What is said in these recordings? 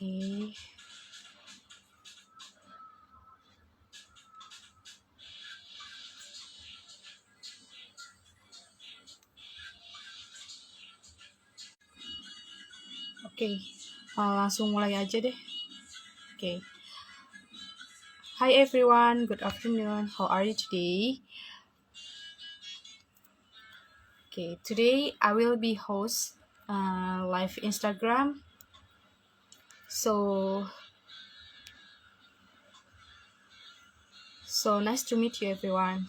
Oke. Oke, langsung mulai aja deh. Oke. Hi everyone, good afternoon. How are you today? Okay, today I will be host live Instagram. So nice to meet you everyone.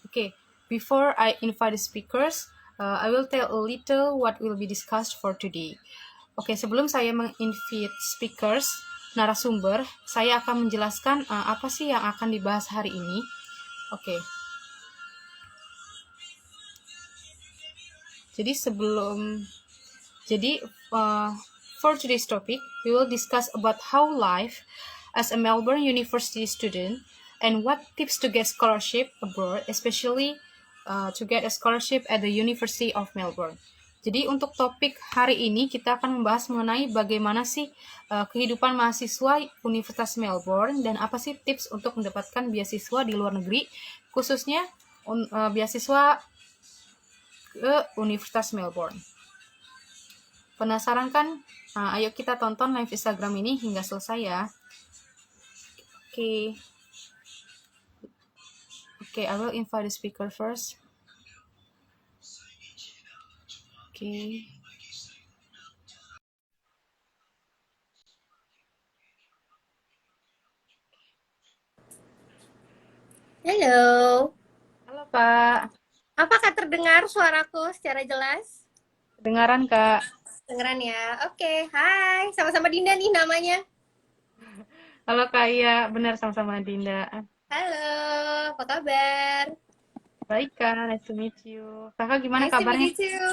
Okay, before I invite the speakers, I will tell a little what will be discussed for today. Oke, sebelum saya menginvite speakers, narasumber, saya akan menjelaskan apa sih yang akan dibahas hari ini. Oke. For today's topic, we will discuss about how life as a Melbourne University student and what tips to get scholarship abroad, especially to get a scholarship at the University of Melbourne. Jadi untuk topik hari ini kita akan membahas mengenai bagaimana sih kehidupan mahasiswa Universitas Melbourne dan apa sih tips untuk mendapatkan beasiswa di luar negeri, khususnya beasiswa ke Universitas Melbourne. Penasaran kan? Nah, ayo kita tonton live Instagram ini hingga selesai ya. Oke, I will invite the speaker first. Oke. Halo. Halo Kak. Apakah terdengar suaraku secara jelas? Kedengaran Kak. Dengeran ya. Oke, hai. Sama-sama Dinda nih namanya. Halo Kak, iya benar sama-sama Dinda. Halo, apa kabar? Baik Kak, nice to meet you. Kakak gimana Nice to kabarnya? meet you.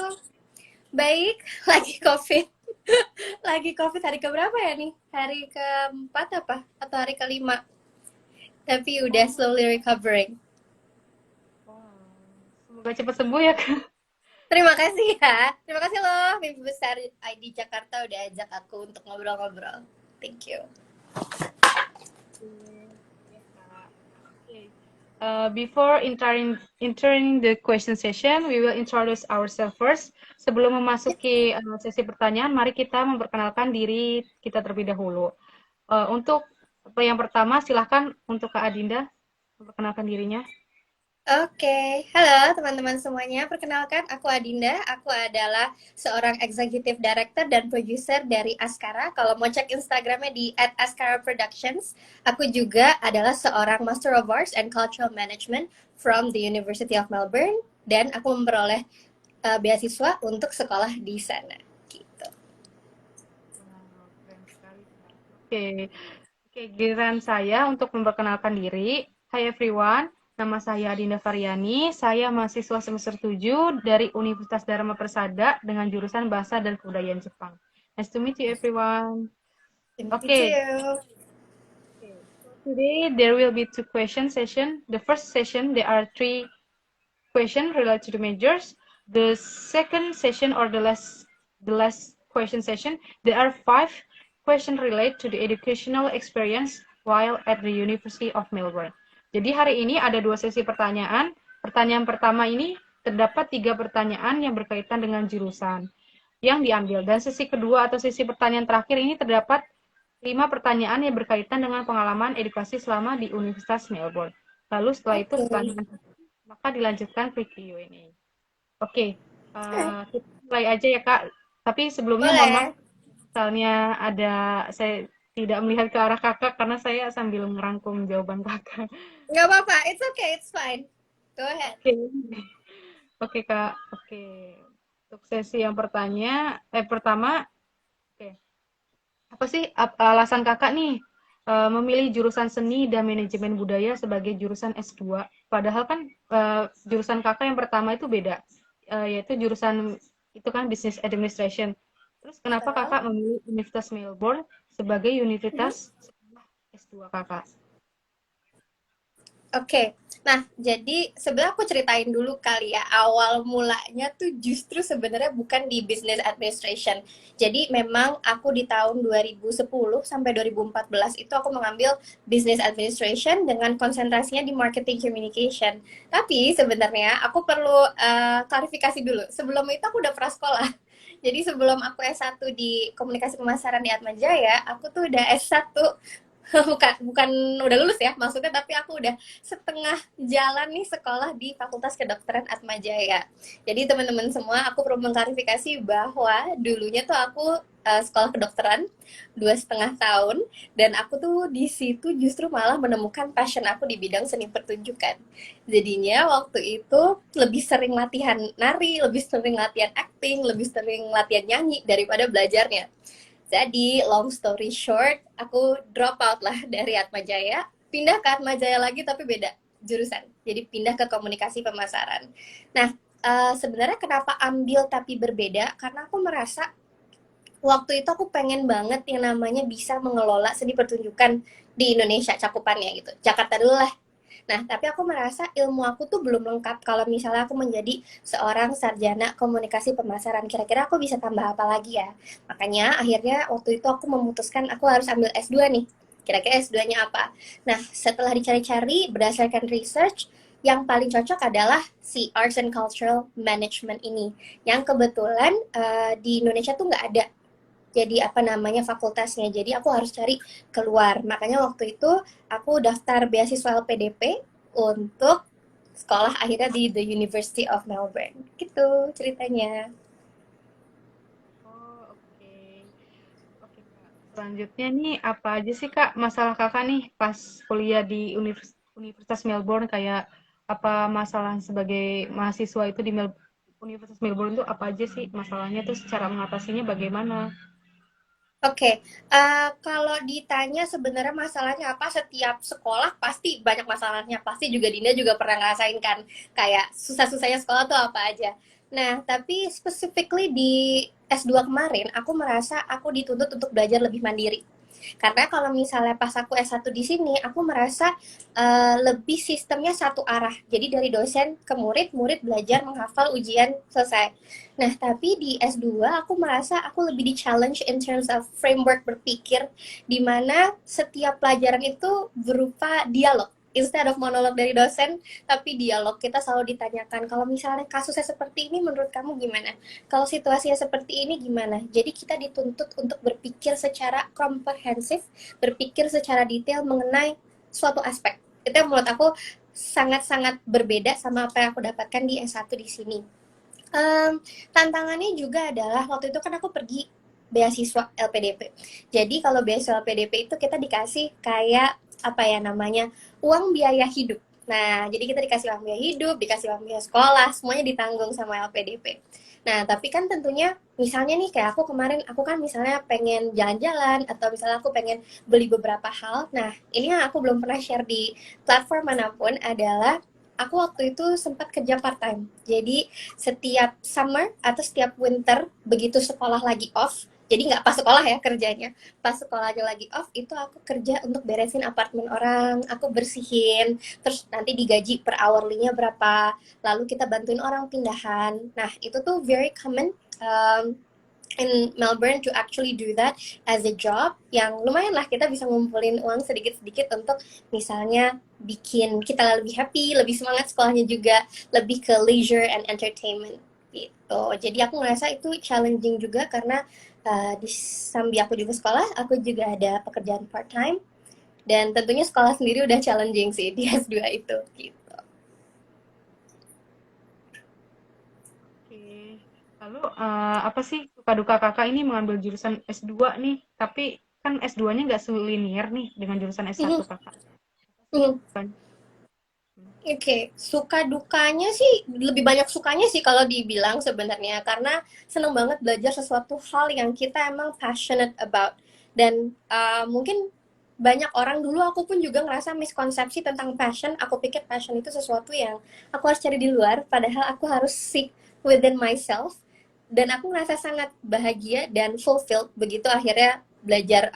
Baik, lagi COVID. Lagi COVID hari keberapa ya nih? Hari keempat apa? Atau hari kelima? Tapi udah slowly recovering. Semoga cepat sembuh ya Kak. Terima kasih ya. Terima kasih loh, Mimpi Besar ID Jakarta udah ajak aku untuk ngobrol-ngobrol. Thank you. Before entering the question session, we will introduce ourselves first. Sebelum memasuki sesi pertanyaan, mari kita memperkenalkan diri kita terlebih dahulu. Untuk yang pertama, silahkan untuk Kak Adinda memperkenalkan dirinya. Oke, halo teman-teman semuanya. Perkenalkan, aku Adinda. Aku adalah seorang Executive Director dan Producer dari Askara. Kalau mau cek Instagramnya di @askara_productions. Aku juga adalah seorang Master of Arts and Cultural Management from the University of Melbourne. Dan aku memperoleh beasiswa untuk sekolah di sana. Gitu. Oke, giliran saya untuk memperkenalkan diri. Hai everyone, nama saya Adinda Variani. Saya mahasiswa semester 7 dari Universitas Dharma Persada dengan jurusan Bahasa dan Kebudayaan Jepang. Nice to meet you everyone. Okay. Today there will be two question session. The first session there are 3 questions related to the majors. The second session or the last question session there are 5 questions related to the educational experience while at the University of Melbourne. Jadi hari ini ada 2 sesi pertanyaan. Pertanyaan pertama ini terdapat 3 pertanyaan yang berkaitan dengan jurusan yang diambil. Dan sesi kedua atau sesi pertanyaan terakhir ini terdapat 5 pertanyaan yang berkaitan dengan pengalaman edukasi selama di Universitas Melbourne. Lalu setelah itu pertanyaan maka dilanjutkan ke Q&A. Oke, kita mulai aja ya Kak. Tapi sebelumnya mohon maaf, misalnya saya tidak melihat ke arah kakak karena saya sambil merangkum jawaban kakak. Nggak apa-apa, it's okay, it's fine. Go ahead. Oke Kak, oke. Untuk sesi yang pertama, oke. Apa sih alasan kakak nih memilih jurusan seni dan manajemen budaya sebagai jurusan S2? Padahal kan jurusan kakak yang pertama itu beda, yaitu jurusan itu kan business administration. Terus kenapa kakak memilih Universitas Melbourne sebagai universitas S2 kakak? Oke, Nah, jadi sebenarnya aku ceritain dulu kali ya, awal mulanya tuh justru sebenarnya bukan di business administration. Jadi memang aku di tahun 2010 sampai 2014 itu aku mengambil business administration dengan konsentrasinya di marketing communication. Tapi sebenarnya aku perlu klarifikasi dulu. Sebelum itu aku udah pernah sekolah. Jadi sebelum aku S1 di komunikasi pemasaran di Atmajaya, aku tuh udah S1 bukan udah lulus ya maksudnya, tapi aku udah setengah jalan nih sekolah di Fakultas Kedokteran Atmajaya. Jadi teman-teman semua, aku perlu mengklarifikasi bahwa dulunya tuh aku sekolah kedokteran 2,5 tahun, dan aku tuh di situ justru malah menemukan passion aku di bidang seni pertunjukan. Jadinya waktu itu lebih sering latihan nari, lebih sering latihan acting, lebih sering latihan nyanyi daripada belajarnya. Jadi, long story short, aku drop out lah dari Atmajaya, pindah ke Atmajaya lagi tapi beda jurusan. Jadi pindah ke komunikasi pemasaran. Nah, sebenarnya kenapa ambil tapi berbeda? Karena aku merasa waktu itu aku pengen banget yang namanya bisa mengelola seni pertunjukan di Indonesia cakupannya gitu. Jakarta dulu lah. Nah, tapi aku merasa ilmu aku tuh belum lengkap kalau misalnya aku menjadi seorang sarjana komunikasi pemasaran. Kira-kira aku bisa tambah apa lagi ya? Makanya akhirnya waktu itu aku memutuskan aku harus ambil S2 nih. Kira-kira S2-nya apa? Nah, setelah dicari-cari berdasarkan research, yang paling cocok adalah si Arts and Cultural Management ini. Yang kebetulan di Indonesia tuh nggak ada jadi apa namanya fakultasnya, jadi aku harus cari keluar. Makanya waktu itu aku daftar beasiswa LPDP untuk sekolah akhirnya di The University of Melbourne gitu ceritanya. Oh, oke. Oke, Kak. Selanjutnya nih, apa aja sih, Kak, masalah Kakak nih pas kuliah di Universitas Melbourne? Kayak apa masalah sebagai mahasiswa itu di Universitas Melbourne itu apa aja sih masalahnya tuh secara mengatasinya bagaimana? Oke, kalau ditanya sebenarnya masalahnya apa, setiap sekolah pasti banyak masalahnya. Pasti juga Dinda juga pernah ngerasain kan, kayak susah-susahnya sekolah tuh apa aja. Nah, tapi specifically di S2 kemarin, aku merasa aku dituntut untuk belajar lebih mandiri. Karena kalau misalnya pas aku S1 di sini, aku merasa lebih sistemnya satu arah. Jadi dari dosen ke murid, murid belajar menghafal ujian selesai. Nah, tapi di S2 aku merasa aku lebih di-challenge in terms of framework berpikir, di mana setiap pelajaran itu berupa dialog. Instead of monolog dari dosen, tapi dialog. Kita selalu ditanyakan, kalau misalnya kasusnya seperti ini, menurut kamu gimana? Kalau situasinya seperti ini, gimana? Jadi kita dituntut untuk berpikir secara komprehensif, berpikir secara detail mengenai suatu aspek. Itu yang menurut aku sangat-sangat berbeda sama apa yang aku dapatkan di S1 di sini. Tantangannya juga adalah waktu itu kan aku pergi beasiswa LPDP. Jadi kalau beasiswa LPDP itu kita dikasih kayak apa ya namanya, uang biaya hidup. Nah, jadi kita dikasih uang biaya hidup, dikasih uang biaya sekolah, semuanya ditanggung sama LPDP. Nah, tapi kan tentunya misalnya nih kayak aku kemarin, aku kan misalnya pengen jalan-jalan atau misalnya aku pengen beli beberapa hal. Nah, ini yang aku belum pernah share di platform manapun adalah aku waktu itu sempat kerja part time. Jadi setiap summer atau setiap winter begitu sekolah lagi off, jadi nggak pas sekolah ya kerjanya, pas sekolahnya lagi off itu aku kerja untuk beresin apartemen orang, aku bersihin, terus nanti digaji per hourly-nya berapa, lalu kita bantuin orang pindahan. Nah itu tuh very common in Melbourne to actually do that as a job, yang lumayan lah kita bisa ngumpulin uang sedikit-sedikit untuk misalnya bikin kita lebih happy, lebih semangat sekolahnya juga, lebih ke leisure and entertainment gitu. Jadi aku ngerasa itu challenging juga karena di sambil aku juga sekolah, aku juga ada pekerjaan part time, dan tentunya sekolah sendiri udah challenging sih di S2 itu gitu. Oke. Lalu apa sih suka duka Kakak ini mengambil jurusan S2 nih, tapi kan S2-nya nggak selinier nih dengan jurusan S1 Mhm, Kakak. Apa sih mhm. bukan? Oke, suka dukanya sih lebih banyak sukanya sih kalau dibilang sebenarnya, karena seneng banget belajar sesuatu hal yang kita emang passionate about. Dan mungkin banyak orang, dulu aku pun juga ngerasa miskonsepsi tentang passion. Aku pikir passion itu sesuatu yang aku harus cari di luar, padahal aku harus seek within myself. Dan aku ngerasa sangat bahagia dan fulfilled begitu akhirnya belajar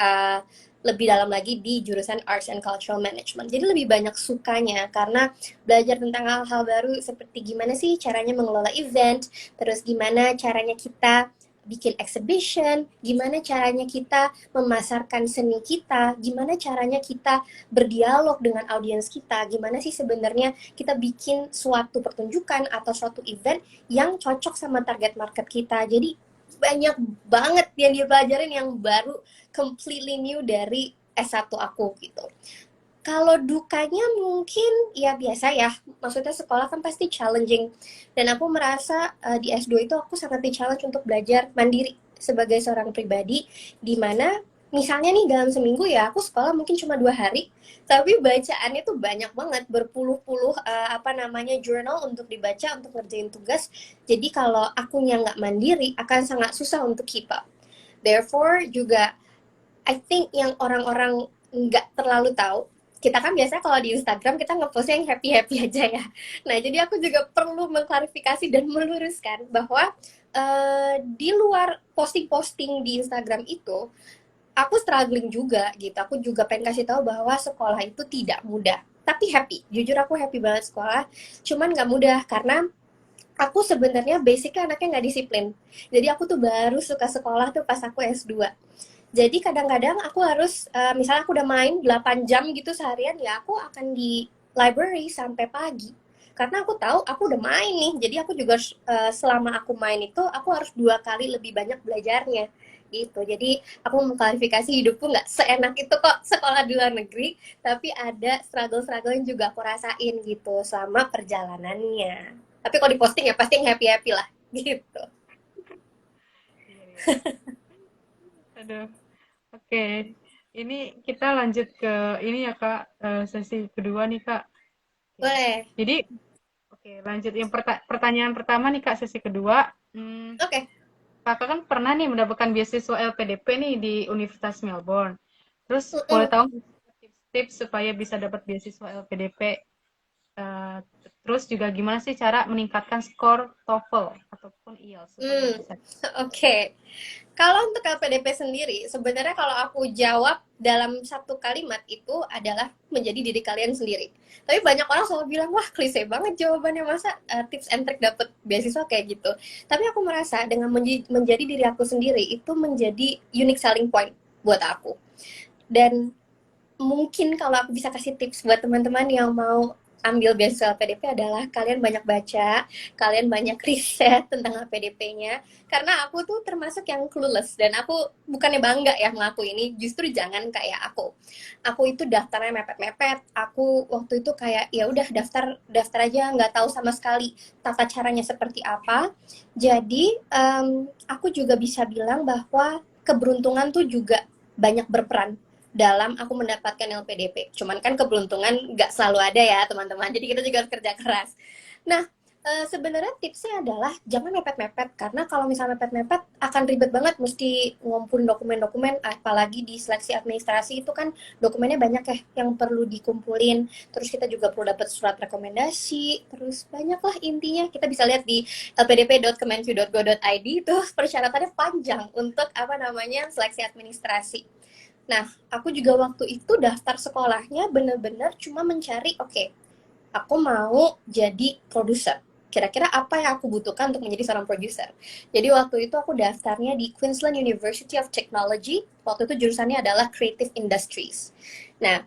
lebih dalam lagi di jurusan Arts and Cultural Management. Jadi lebih banyak sukanya karena belajar tentang hal-hal baru seperti gimana sih caranya mengelola event, terus gimana caranya kita bikin exhibition, gimana caranya kita memasarkan seni kita, gimana caranya kita berdialog dengan audiens kita, gimana sih sebenarnya kita bikin suatu pertunjukan atau suatu event yang cocok sama target market kita. Jadi banyak banget yang dipelajarin yang baru, completely new dari S1 aku gitu. Kalau dukanya mungkin ya biasa ya, maksudnya sekolah kan pasti challenging. Dan aku merasa di S2 itu aku sangat di-challenge untuk belajar mandiri sebagai seorang pribadi, di mana misalnya nih dalam seminggu ya aku sekolah mungkin cuma 2 hari, tapi bacaannya tuh banyak banget, berpuluh-puluh journal untuk dibaca, untuk ngerjain tugas. Jadi kalau akunya nggak mandiri akan sangat susah untuk keep up. Therefore juga I think yang orang-orang nggak terlalu tahu, kita kan biasanya kalau di Instagram kita ngepostnya yang happy-happy aja ya. Nah, jadi aku juga perlu mengklarifikasi dan meluruskan bahwa di luar posting-posting di Instagram itu, aku struggling juga gitu. Aku juga pengen kasih tahu bahwa sekolah itu tidak mudah. Tapi happy, jujur aku happy banget sekolah. Cuman nggak mudah karena aku sebenarnya basicnya anaknya nggak disiplin. Jadi aku tuh baru suka sekolah tuh pas aku S2. Jadi kadang-kadang aku harus, misalnya aku udah main 8 jam gitu seharian, ya aku akan di library sampai pagi. Karena aku tahu aku udah main nih, jadi aku juga selama aku main itu, aku harus 2 kali lebih banyak belajarnya gitu. Jadi aku mengklarifikasi hidupku nggak seenak itu kok sekolah di luar negeri, tapi ada struggle-struggle yang juga aku rasain gitu selama perjalanannya. Tapi kalau di posting ya pasti yang happy-happy lah gitu. Iya, iya. Aduh, oke. Ini kita lanjut ke ini ya Kak, sesi kedua nih Kak. Oke. Boleh. Jadi, oke lanjut yang pertanyaan pertama nih Kak, sesi kedua. Oke. Kakak kan pernah nih mendapatkan beasiswa LPDP nih di Universitas Melbourne. Terus boleh Mm-mm. tahu tips-tips supaya bisa dapat beasiswa LPDP? Eh, Terus juga gimana sih cara meningkatkan skor TOEFL ataupun IELTS supaya Hmm, bisa? oke. Kalau untuk LPDP sendiri, sebenarnya kalau aku jawab dalam satu kalimat itu adalah menjadi diri kalian sendiri. Tapi banyak orang selalu bilang, wah klise banget jawabannya, masa tips and trick dapet beasiswa kayak gitu. Tapi aku merasa dengan menjadi diri aku sendiri itu menjadi unique selling point buat aku. Dan mungkin kalau aku bisa kasih tips buat teman-teman yang mau ambil beasiswa LPDP adalah kalian banyak baca, kalian banyak riset tentang LPDP-nya. Karena aku tuh termasuk yang clueless dan aku bukannya bangga ya mengaku ini, justru jangan kayak aku. Aku itu daftarnya mepet-mepet. Aku waktu itu kayak ya udah daftar daftar aja, nggak tahu sama sekali tata caranya seperti apa. Jadi aku juga bisa bilang bahwa keberuntungan tuh juga banyak berperan dalam aku mendapatkan LPDP. Cuman kan keberuntungan nggak selalu ada ya teman-teman. Jadi kita juga harus kerja keras. Nah, sebenarnya tipsnya adalah jangan mepet-mepet. Karena kalau misalnya mepet-mepet akan ribet banget. Mesti ngumpulin dokumen-dokumen. Apalagi di seleksi administrasi itu kan dokumennya banyak ya yang perlu dikumpulin. Terus kita juga perlu dapat surat rekomendasi. Terus banyak lah intinya. Kita bisa lihat di lpdp.kemenq.go.id itu persyaratannya panjang untuk seleksi administrasi. Nah, aku juga waktu itu daftar sekolahnya bener-bener cuma mencari, oke, aku mau jadi produser. Kira-kira apa yang aku butuhkan untuk menjadi seorang produser? Jadi waktu itu aku daftarnya di Queensland University of Technology. Waktu itu jurusannya adalah Creative Industries. Nah,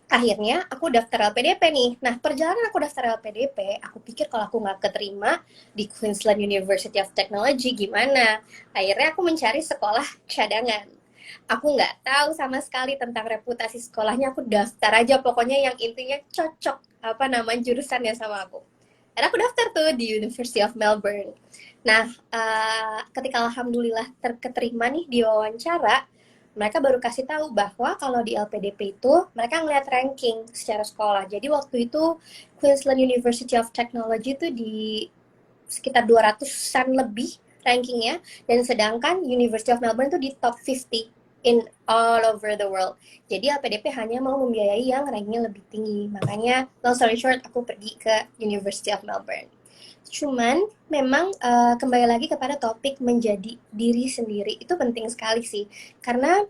akhirnya aku daftar LPDP nih. Nah, perjalanan aku daftar LPDP, aku pikir kalau aku nggak keterima di Queensland University of Technology, gimana? Akhirnya aku mencari sekolah cadangan. Aku nggak tahu sama sekali tentang reputasi sekolahnya, aku daftar aja pokoknya yang intinya cocok jurusannya sama aku. Dan aku daftar tuh di University of Melbourne. Nah, ketika alhamdulillah terketerima nih di wawancara, mereka baru kasih tahu bahwa kalau di LPDP itu mereka ngeliat ranking secara sekolah. Jadi waktu itu Queensland University of Technology itu di sekitar 200-an lebih rankingnya, dan sedangkan University of Melbourne itu di top 50 in all over the world. Jadi LPDP hanya mau membiayai yang rankingnya lebih tinggi. Makanya long story short aku pergi ke University of Melbourne. Cuman memang kembali lagi kepada topik menjadi diri sendiri itu penting sekali sih. Karena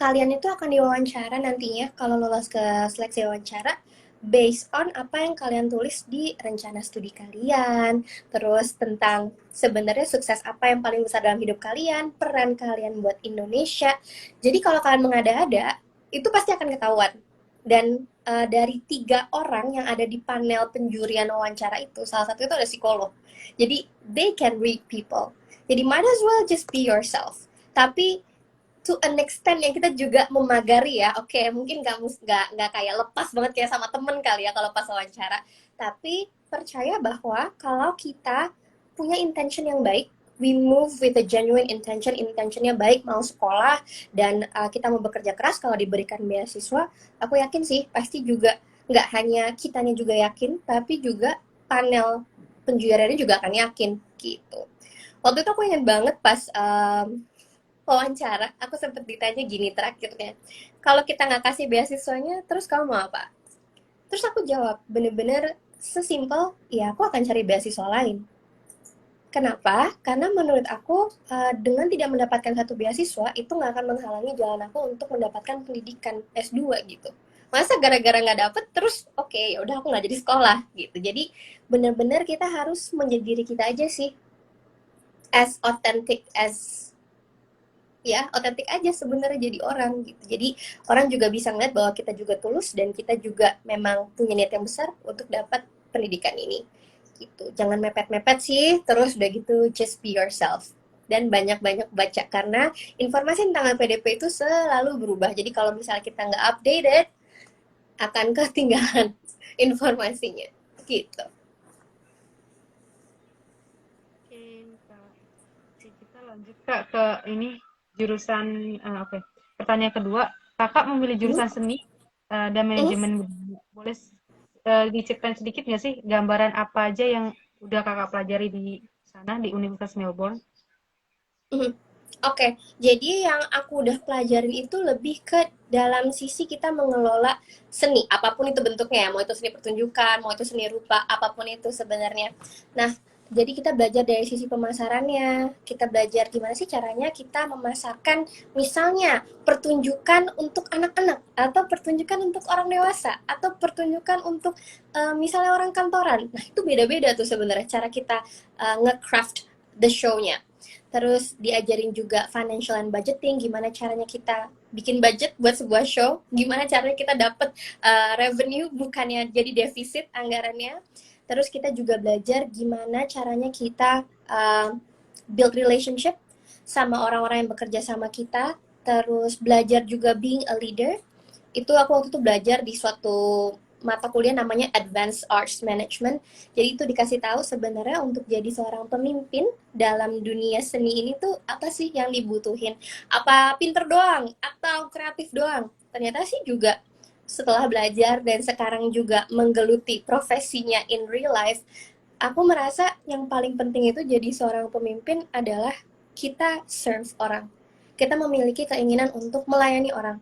kalian itu akan diwawancara nantinya kalau lolos ke seleksi wawancara based on apa yang kalian tulis di rencana studi kalian, terus tentang sebenarnya sukses apa yang paling besar dalam hidup kalian, peran kalian buat Indonesia. Jadi kalau kalian mengada-ada, itu pasti akan ketahuan. Dan dari 3 orang yang ada di panel penjurian wawancara itu, salah satu itu ada psikolog. Jadi they can read people. Jadi might as well just be yourself. Tapi to an extent yang kita juga memagari ya, oke, mungkin kamu nggak kayak lepas banget kayak sama temen kali ya kalau pas wawancara, tapi percaya bahwa kalau kita punya intention yang baik, we move with a genuine intention, intentionnya baik, mau sekolah dan kita mau bekerja keras kalau diberikan beasiswa, aku yakin sih pasti juga nggak hanya kitanya juga yakin, tapi juga panel penjuriannya juga akan yakin gitu. Waktu itu aku ingat banget pas wawancara, aku sempat ditanya gini terakhirnya, kalau kita nggak kasih beasiswanya, terus kamu mau apa? Terus aku jawab, bener-bener sesimpel, ya aku akan cari beasiswa lain. Kenapa? Karena menurut aku, dengan tidak mendapatkan satu beasiswa, itu nggak akan menghalangi jalan aku untuk mendapatkan pendidikan S2 gitu. Masa gara-gara nggak dapet, terus oke, ya udah aku nggak jadi sekolah gitu. Jadi bener-bener kita harus menjadi diri kita aja sih, as authentic as ya otentik aja sebenarnya jadi orang gitu. Jadi orang juga bisa ngeliat bahwa kita juga tulus dan kita juga memang punya niat yang besar untuk dapat pendidikan ini gitu. Jangan mepet-mepet sih, terus udah gitu just be yourself dan banyak-banyak baca karena informasi tentang LPDP itu selalu berubah. Jadi kalau misalnya kita nggak updated akan ketinggalan informasinya gitu. Oke, Kak. Oke, kita lanjut Kak ke ini jurusan oke. Pertanyaan kedua, Kakak memilih jurusan seni dan manajemen budaya. Boleh diceritain sedikit nggak sih gambaran apa aja yang udah Kakak pelajari di sana di Universitas Melbourne? Oke, jadi yang aku udah pelajarin itu lebih ke dalam sisi kita mengelola seni, apapun itu bentuknya ya, mau itu seni pertunjukan, mau itu seni rupa, apapun itu sebenarnya. Nah, jadi kita belajar dari sisi pemasarannya, kita belajar gimana sih caranya kita memasarkan misalnya pertunjukan untuk anak-anak, atau pertunjukan untuk orang dewasa, atau pertunjukan untuk misalnya orang kantoran. Nah, itu beda-beda tuh sebenarnya cara kita nge-craft the show-nya. Terus diajarin juga financial and budgeting, gimana caranya kita bikin budget buat sebuah show, gimana caranya kita dapat revenue bukannya jadi defisit anggarannya. Terus kita juga belajar gimana caranya kita build relationship sama orang-orang yang bekerja sama kita. Terus belajar juga being a leader. Itu aku waktu itu belajar di suatu mata kuliah namanya Advanced Arts Management. Jadi itu dikasih tahu sebenarnya untuk jadi seorang pemimpin dalam dunia seni ini tuh apa sih yang dibutuhin? Apa pinter doang atau kreatif doang? Ternyata sih juga setelah belajar dan sekarang juga menggeluti profesinya in real life, aku merasa yang paling penting itu jadi seorang pemimpin adalah kita serve orang. Kita memiliki keinginan untuk melayani orang.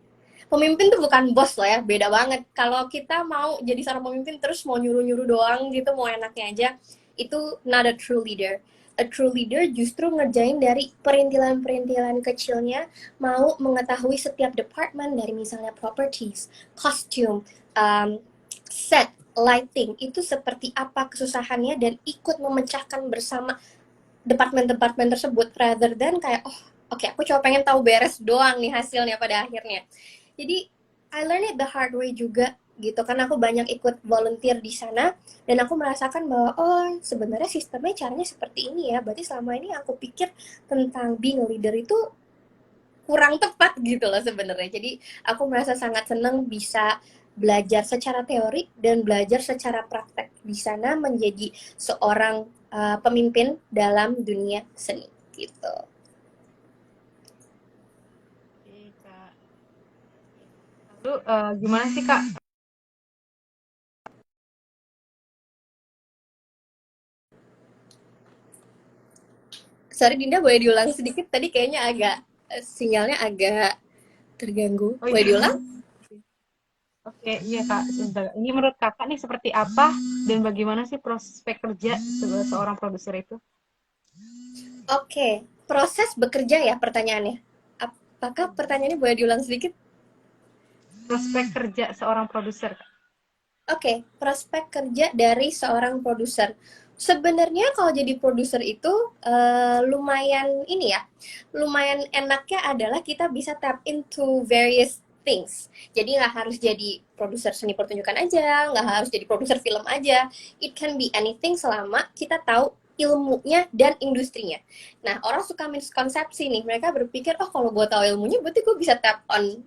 Pemimpin tuh bukan bos loh ya, beda banget. Kalau kita mau jadi seorang pemimpin terus mau nyuruh-nyuruh doang gitu, mau enaknya aja, itu not a true leader. A true leader justru ngerjain dari perintilan-perintilan kecilnya, mau mengetahui setiap department dari misalnya properties, costume, set, lighting, itu seperti apa kesusahannya dan ikut memecahkan bersama departemen-departemen tersebut rather than kayak oke, aku cuma pengen tahu beres doang nih hasilnya pada akhirnya. Jadi I learned it the hard way juga gitu, karena aku banyak ikut volunteer di sana dan aku merasakan bahwa sebenarnya sistemnya caranya seperti ini ya, berarti selama ini aku pikir tentang being a leader itu kurang tepat gitu loh sebenarnya. Jadi aku merasa sangat senang bisa belajar secara teori dan belajar secara praktek di sana menjadi seorang pemimpin dalam dunia seni gitu. Oke, Kak. Lalu gimana sih Kak? Sorry Dinda, boleh diulang sedikit? Tadi kayaknya agak sinyalnya agak terganggu. Oh Boleh iya. diulang? Oke, iya Kak. Sebentar. Ini menurut Kakak nih seperti apa dan bagaimana sih prospek kerja sebagai seorang produser itu? Oke, proses bekerja ya pertanyaannya. Apakah pertanyaannya boleh diulang sedikit? Prospek kerja seorang produser. Oke, prospek kerja dari seorang produser. Sebenarnya kalau jadi produser itu lumayan ini ya, lumayan enaknya adalah kita bisa tap into various things. Jadi nggak harus jadi produser seni pertunjukan aja, nggak harus jadi produser film aja. It can be anything selama kita tahu ilmunya dan industrinya. Nah, orang suka miskonsepsi nih. Mereka berpikir, oh kalau gue tahu ilmunya, berarti gue bisa tap on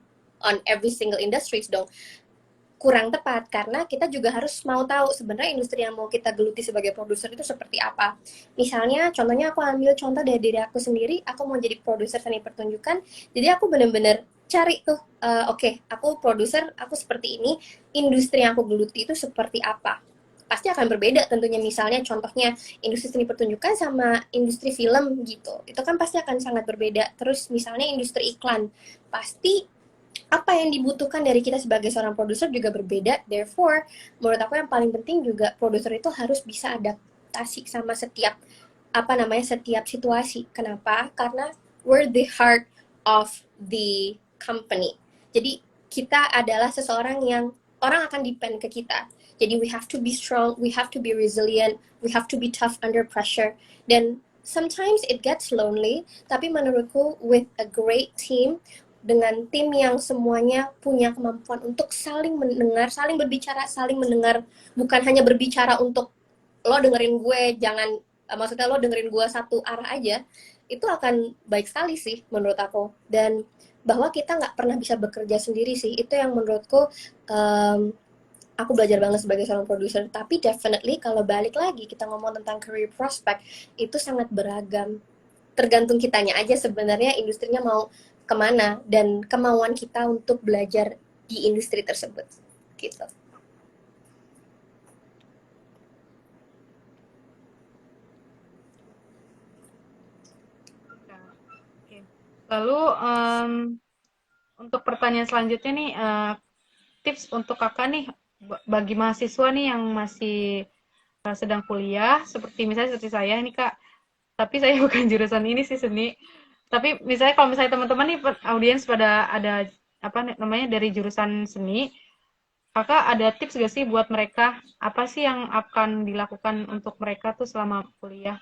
every single industries dong. Kurang tepat karena kita juga harus mau tahu sebenarnya industri yang mau kita geluti sebagai produser itu seperti apa. Misalnya, contohnya aku ambil contoh dari diri aku sendiri, aku mau jadi produser seni pertunjukan, jadi aku bener-bener cari tuh, oke, aku produser, aku seperti ini, industri yang aku geluti itu seperti apa. Pasti akan berbeda tentunya, misalnya contohnya industri seni pertunjukan sama industri film gitu. Itu kan pasti akan sangat berbeda. Terus misalnya industri iklan, pasti apa yang dibutuhkan dari kita sebagai seorang produser juga berbeda. Therefore, menurut aku yang paling penting juga produser itu harus bisa adaptasi sama setiap situasi. Kenapa? Karena we're the heart of the company. Jadi kita adalah seseorang yang orang akan depend ke kita. Jadi we have to be strong, we have to be resilient, we have to be tough under pressure. Dan sometimes it gets lonely, tapi menurutku with a great team, dengan tim yang semuanya punya kemampuan untuk saling mendengar, saling berbicara, saling mendengar, bukan hanya berbicara untuk lo dengerin gue, jangan maksudnya lo dengerin gue satu arah aja, itu akan baik sekali sih menurut aku. Dan bahwa kita nggak pernah bisa bekerja sendiri sih, itu yang menurutku aku belajar banget sebagai seorang produser. Tapi definitely kalau balik lagi kita ngomong tentang career prospect, itu sangat beragam, tergantung kitanya aja sebenarnya industrinya mau kemana dan kemauan kita untuk belajar di industri tersebut gitu. Oke. Lalu untuk pertanyaan selanjutnya nih, tips untuk kakak nih bagi mahasiswa nih yang masih sedang kuliah, seperti saya nih kak, tapi saya bukan jurusan ini sih, seni. Tapi misalnya kalau misalnya teman-teman nih audiens pada ada apa namanya dari jurusan seni, kakak ada tips gak sih buat mereka, apa sih yang akan dilakukan untuk mereka tuh selama kuliah?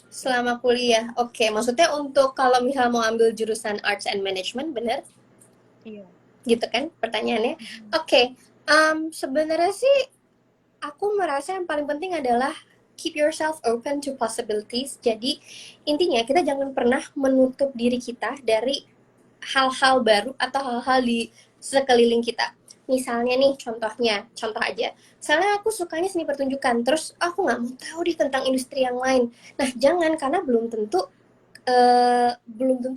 Selama kuliah, oke, maksudnya untuk kalau misal mau ambil jurusan arts and management, bener? Iya. Gitu kan pertanyaannya? Oke, sebenarnya sih aku merasa yang paling penting adalah keep yourself open to possibilities. Jadi intinya kita jangan pernah menutup diri kita dari hal-hal baru atau hal-hal di sekeliling kita. Misalnya nih, contoh aja. Misalnya aku sukanya seni pertunjukan, terus aku nggak mau tahu di tentang industri yang lain. Nah, jangan, karena belum tentu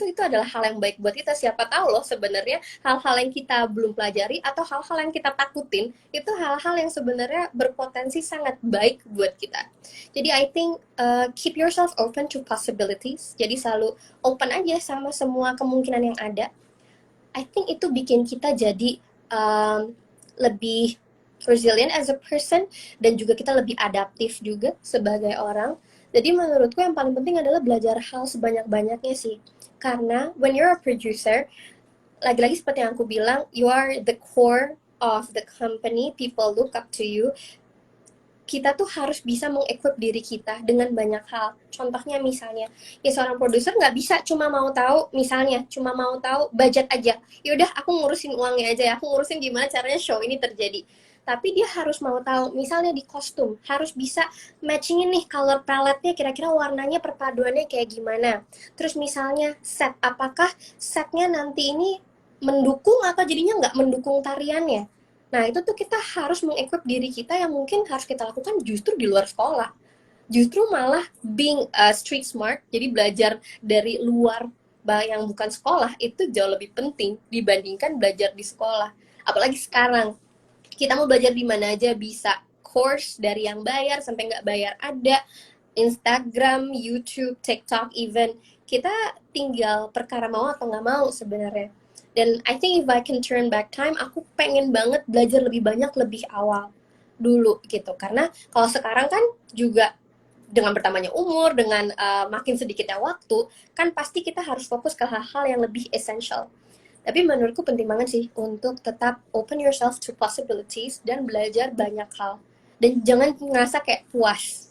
itu adalah hal yang baik buat kita. Siapa tahu loh sebenarnya hal-hal yang kita belum pelajari atau hal-hal yang kita takutin itu hal-hal yang sebenarnya berpotensi sangat baik buat kita. Jadi I think keep yourself open to possibilities. Jadi selalu open aja sama semua kemungkinan yang ada. I think itu bikin kita jadi lebih resilient as a person, dan juga kita lebih adaptif juga sebagai orang. Jadi menurutku yang paling penting adalah belajar hal sebanyak-banyaknya sih. Karena when you're a producer, lagi-lagi seperti yang aku bilang, you are the core of the company, people look up to you. Kita tuh harus bisa mengequip diri kita dengan banyak hal. Contohnya misalnya, ya seorang produser nggak bisa cuma mau tahu, misalnya cuma mau tahu budget aja. Yaudah, aku ngurusin uangnya aja ya, aku ngurusin gimana caranya show ini terjadi. Tapi dia harus mau tahu, misalnya di kostum, harus bisa matchingin nih color palette-nya, kira-kira warnanya, perpaduannya kayak gimana. Terus misalnya set, apakah setnya nanti ini mendukung atau jadinya nggak mendukung tariannya. Nah, itu tuh kita harus mengequip diri kita yang mungkin harus kita lakukan justru di luar sekolah. Justru malah being street smart, jadi belajar dari luar yang bukan sekolah, itu jauh lebih penting dibandingkan belajar di sekolah. Apalagi sekarang, kita mau belajar di mana aja bisa. Course dari yang bayar sampai nggak bayar ada. Instagram, YouTube, TikTok, even. Kita tinggal perkara mau atau nggak mau sebenarnya. Dan I think if I can turn back time, aku pengen banget belajar lebih banyak lebih awal dulu gitu. Karena kalau sekarang kan juga dengan bertambahnya umur, dengan makin sedikitnya waktu, kan pasti kita harus fokus ke hal-hal yang lebih essential. Tapi menurutku penting banget sih untuk tetap open yourself to possibilities dan belajar banyak hal. Dan jangan ngerasa kayak puas.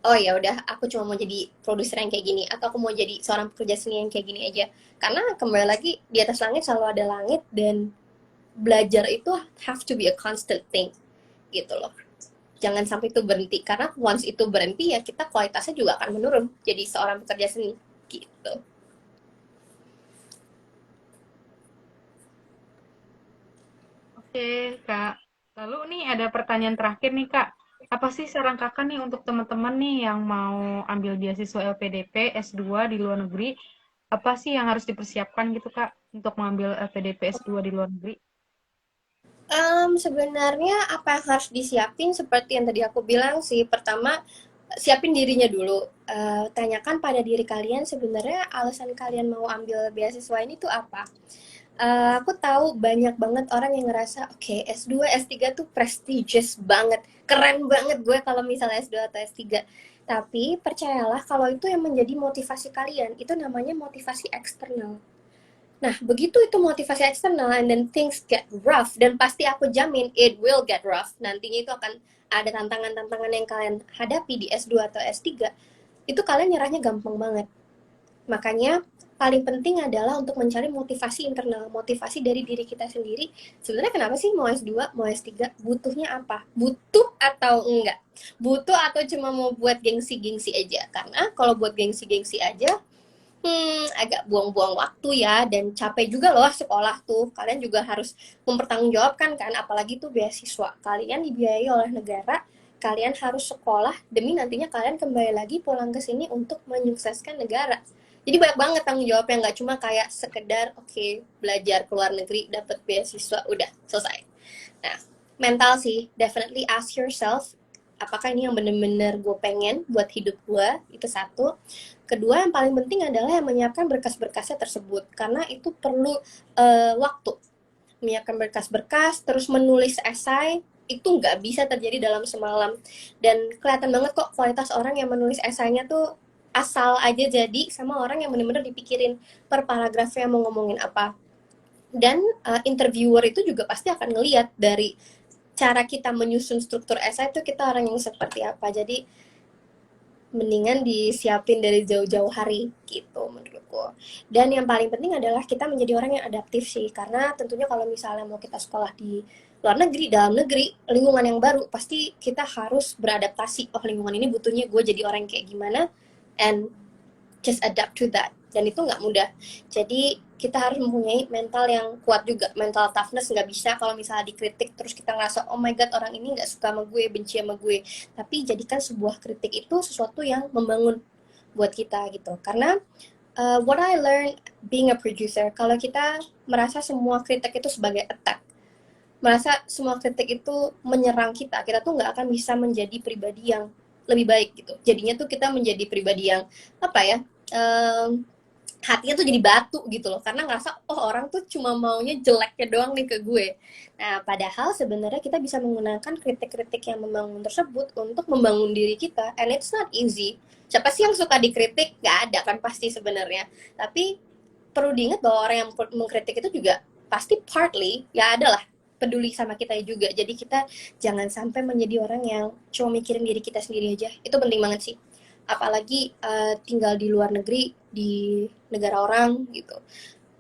Oh ya udah, aku cuma mau jadi produser yang kayak gini, atau aku mau jadi seorang pekerja seni yang kayak gini aja. Karena kembali lagi di atas langit selalu ada langit, dan belajar itu have to be a constant thing gitu loh. Jangan sampai itu berhenti, karena once itu berhenti ya kita kualitasnya juga akan menurun jadi seorang pekerja seni gitu. Oke, Kak. Lalu nih ada pertanyaan terakhir nih, Kak. Apa sih saran Kakak nih untuk teman-teman nih yang mau ambil beasiswa LPDP S2 di luar negeri? Apa sih yang harus dipersiapkan gitu, Kak, untuk mengambil LPDP S2 di luar negeri? Sebenarnya apa yang harus disiapin seperti yang tadi aku bilang sih, pertama siapin dirinya dulu. Tanyakan pada diri kalian sebenarnya alasan kalian mau ambil beasiswa ini tuh apa. Aku tahu banyak banget orang yang ngerasa oke, okay, S2, S3 tuh prestigious banget, keren banget gue kalau misalnya S2 atau S3. Tapi percayalah kalau itu yang menjadi motivasi kalian, itu namanya motivasi eksternal. Nah, begitu itu motivasi eksternal and then things get rough, dan pasti aku jamin it will get rough. Nantinya itu akan ada tantangan-tantangan yang kalian hadapi di S2 atau S3. Itu kalian nyerahnya gampang banget. Makanya paling penting adalah untuk mencari motivasi internal, motivasi dari diri kita sendiri. Sebenarnya kenapa sih mau S2, mau S3? Butuhnya apa? Butuh atau enggak? Butuh atau cuma mau buat gengsi-gengsi aja? Karena kalau buat gengsi-gengsi aja, agak buang-buang waktu ya, dan capek juga loh sekolah tuh. Kalian juga harus mempertanggungjawabkan kan, apalagi tuh beasiswa. Kalian dibiayai oleh negara, kalian harus sekolah demi nantinya kalian kembali lagi pulang ke sini untuk menyukseskan negara. Jadi banyak banget tanggung jawabnya, nggak cuma kayak sekedar oke, belajar ke luar negeri dapat beasiswa udah selesai. Nah, mental sih, definitely ask yourself, apakah ini yang bener-bener gue pengen buat hidup gue, itu satu. Kedua, yang paling penting adalah yang menyiapkan berkas-berkasnya tersebut, karena itu perlu waktu. Menyiapkan berkas-berkas, terus menulis esai, itu nggak bisa terjadi dalam semalam. Dan kelihatan banget kok kualitas orang yang menulis esainya tuh asal aja jadi, sama orang yang bener-bener dipikirin per paragrafnya mau ngomongin apa. Dan interviewer itu juga pasti akan ngeliat dari cara kita menyusun struktur esai itu kita orang yang seperti apa. Jadi mendingan disiapin dari jauh-jauh hari gitu menurutku. Dan yang paling penting adalah kita menjadi orang yang adaptif sih, karena tentunya kalau misalnya mau kita sekolah di luar negeri, dalam negeri, lingkungan yang baru, pasti kita harus beradaptasi. Oh, lingkungan ini butuhnya gue jadi orang kayak gimana, and just adapt to that. Dan itu nggak mudah. Jadi kita harus mempunyai mental yang kuat juga, mental toughness. Nggak bisa kalau misalnya dikritik terus kita ngerasa oh my god orang ini nggak suka sama gue, benci sama gue. Tapi jadikan sebuah kritik itu sesuatu yang membangun buat kita gitu. Karena what I learned being a producer, kalau kita merasa semua kritik itu sebagai attack, merasa semua kritik itu menyerang kita tuh nggak akan bisa menjadi pribadi yang lebih baik gitu. Jadinya tuh kita menjadi pribadi yang apa ya, hatinya tuh jadi batu gitu loh, karena ngerasa oh orang tuh cuma maunya jeleknya doang nih ke gue. Nah, padahal sebenarnya kita bisa menggunakan kritik-kritik yang membangun tersebut untuk membangun diri kita, and it's not easy. Siapa sih yang suka dikritik? Gak ada kan pasti sebenarnya. Tapi perlu diingat bahwa orang yang mengkritik itu juga pasti partly ya adalah peduli sama kita juga. Jadi kita jangan sampai menjadi orang yang cuma mikirin diri kita sendiri aja. Itu penting banget sih. Apalagi tinggal di luar negeri, di negara orang gitu.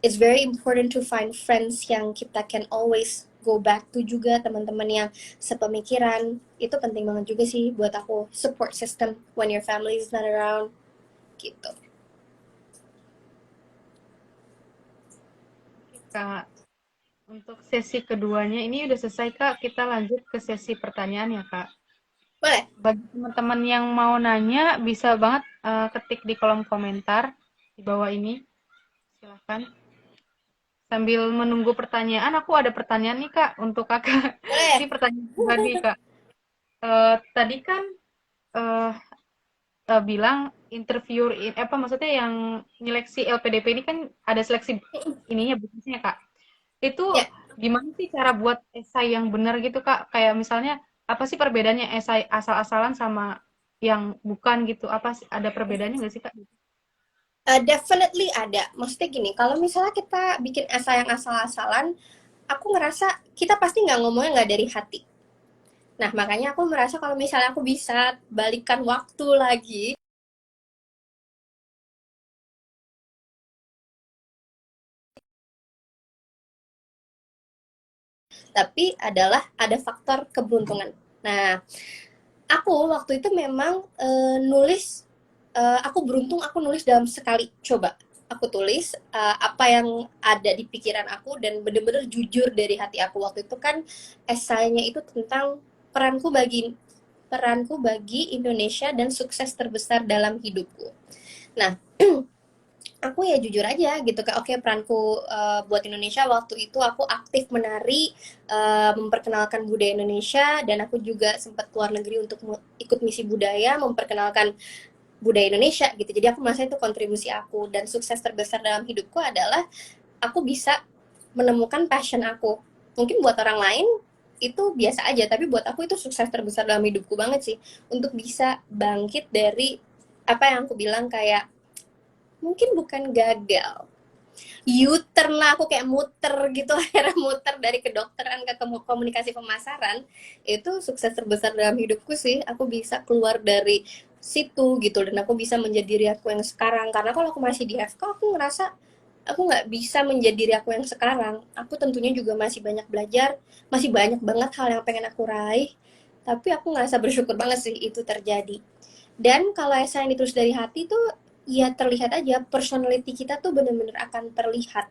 It's very important to find friends yang kita can always go back to juga, teman-teman yang sepemikiran. Itu penting banget juga sih buat aku. Support system when your family is not around gitu. Kak, untuk sesi keduanya ini udah selesai, Kak. Kita lanjut ke sesi pertanyaan ya, Kak. Boleh? Bagi teman-teman yang mau nanya, bisa banget ketik di kolom komentar di bawah ini. Silahkan. Sambil menunggu pertanyaan, aku ada pertanyaan nih, Kak, untuk Kakak. Boleh. Ini pertanyaan pribadi, Kak. Tadi kan eh, bilang interviewer, apa maksudnya yang nyeleksi LPDP ini kan ada seleksi ininya, bisnisnya, Kak. Itu Ya. gimana sih cara buat esai yang benar gitu, Kak? Kayak misalnya, apa sih perbedaannya esai asal-asalan sama yang bukan gitu? Apa ada perbedaannya nggak sih Kak? Definitely ada. Maksudnya gini, kalau misalnya kita bikin esai yang asal-asalan, aku ngerasa kita pasti nggak ngomongnya nggak dari hati. Nah, makanya aku merasa kalau misalnya aku bisa balikan waktu lagi, tapi adalah ada faktor keberuntungan. Nah, aku waktu itu memang nulis, aku beruntung aku nulis dalam sekali. Coba, aku tulis apa yang ada di pikiran aku dan bener-bener jujur dari hati aku. Waktu itu kan esainya itu tentang peranku bagi peranku bagi Indonesia dan sukses terbesar dalam hidupku. Nah, aku ya jujur aja gitu kayak oke, peranku buat Indonesia waktu itu aku aktif menari, memperkenalkan budaya Indonesia, dan aku juga sempat keluar negeri untuk ikut misi budaya memperkenalkan budaya Indonesia gitu. Jadi aku merasa itu kontribusi aku, dan sukses terbesar dalam hidupku adalah aku bisa menemukan passion aku. Mungkin buat orang lain itu biasa aja, tapi buat aku itu sukses terbesar dalam hidupku banget sih, untuk bisa bangkit dari apa yang aku bilang kayak mungkin bukan gagal, U-turn lah, aku kayak muter gitu, akhirnya muter dari kedokteran ke komunikasi pemasaran. Itu sukses terbesar dalam hidupku sih, aku bisa keluar dari situ gitu, dan aku bisa menjadi diri aku yang sekarang. Karena kalau aku masih di FK, aku ngerasa aku nggak bisa menjadi diri aku yang sekarang. Aku tentunya juga masih banyak belajar, masih banyak banget hal yang pengen aku raih, tapi aku ngerasa bersyukur banget sih itu terjadi. Dan kalau esai yang ditulis dari hati tuh, ya terlihat aja personality kita tuh bener-bener akan terlihat,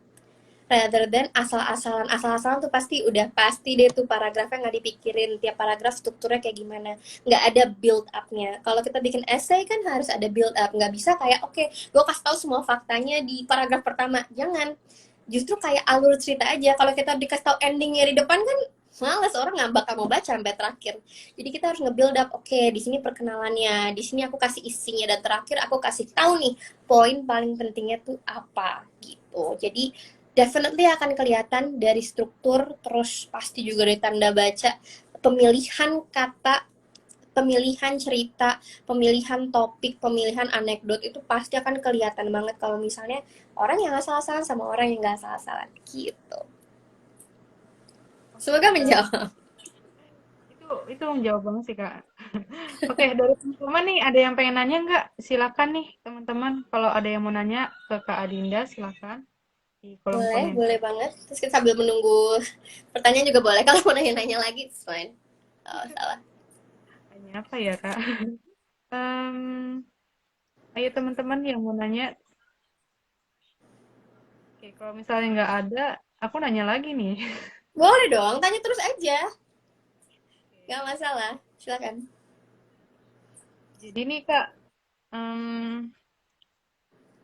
rather than asal-asalan. Asal-asalan tuh pasti udah pasti deh tuh paragrafnya nggak dipikirin, tiap paragraf strukturnya kayak gimana, nggak ada build up-nya. Kalau kita bikin essay kan harus ada build up, nggak bisa kayak oke, gue kasih tahu semua faktanya di paragraf pertama, jangan. Justru kayak alur cerita aja. Kalau kita dikasih tahu endingnya di depan kan males, orang nggak bakal mau baca sampai terakhir. Jadi kita harus nge-build up, oke, di sini perkenalannya, di sini aku kasih isinya, dan terakhir aku kasih tahu nih poin paling pentingnya tuh apa gitu. Jadi definitely akan kelihatan dari struktur, terus pasti juga dari tanda baca, pemilihan kata, pemilihan cerita, pemilihan topik, pemilihan anekdot, itu pasti akan kelihatan banget kalau misalnya orang yang asal-asalan sama orang yang nggak asal-asalan gitu. Semoga Eh, menjawab. itu menjawab banget sih Kak. Oke, dari teman-teman nih ada yang pengen nanya nggak? Silakan nih teman-teman. Kalau ada yang mau nanya ke Kak Adinda, silakan di kolom Boleh, komentar. boleh banget. Terus kita sambil menunggu pertanyaan juga boleh. Kalau mau nanya-nanya lagi, it's fine. Oh, salah. Tanya apa ya Kak? Em, ayo teman-teman yang mau nanya. Oke, kalau misalnya nggak ada, aku nanya lagi nih. Boleh dong, tanya terus aja. Gak masalah. Silakan. Jadi nih Kak, em,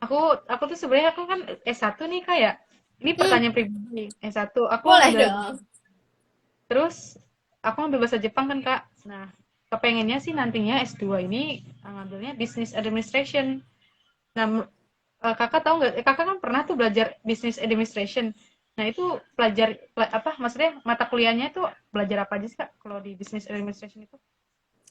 aku aku tuh sebenarnya aku kan S1 nih Kak ya. Ini Hmm, pertanyaan pribadi. S1 aku boleh ambil, dong. terus aku ambil bahasa Jepang kan Kak. Nah, kepengennya sih nantinya S2 ini ngambilnya Business Administration. Nah, kakak tahu nggak? Kakak kan pernah tuh belajar Business Administration. Nah, itu apa? Maksudnya mata kuliahnya itu belajar apa aja sih Kak kalau di Business Administration itu?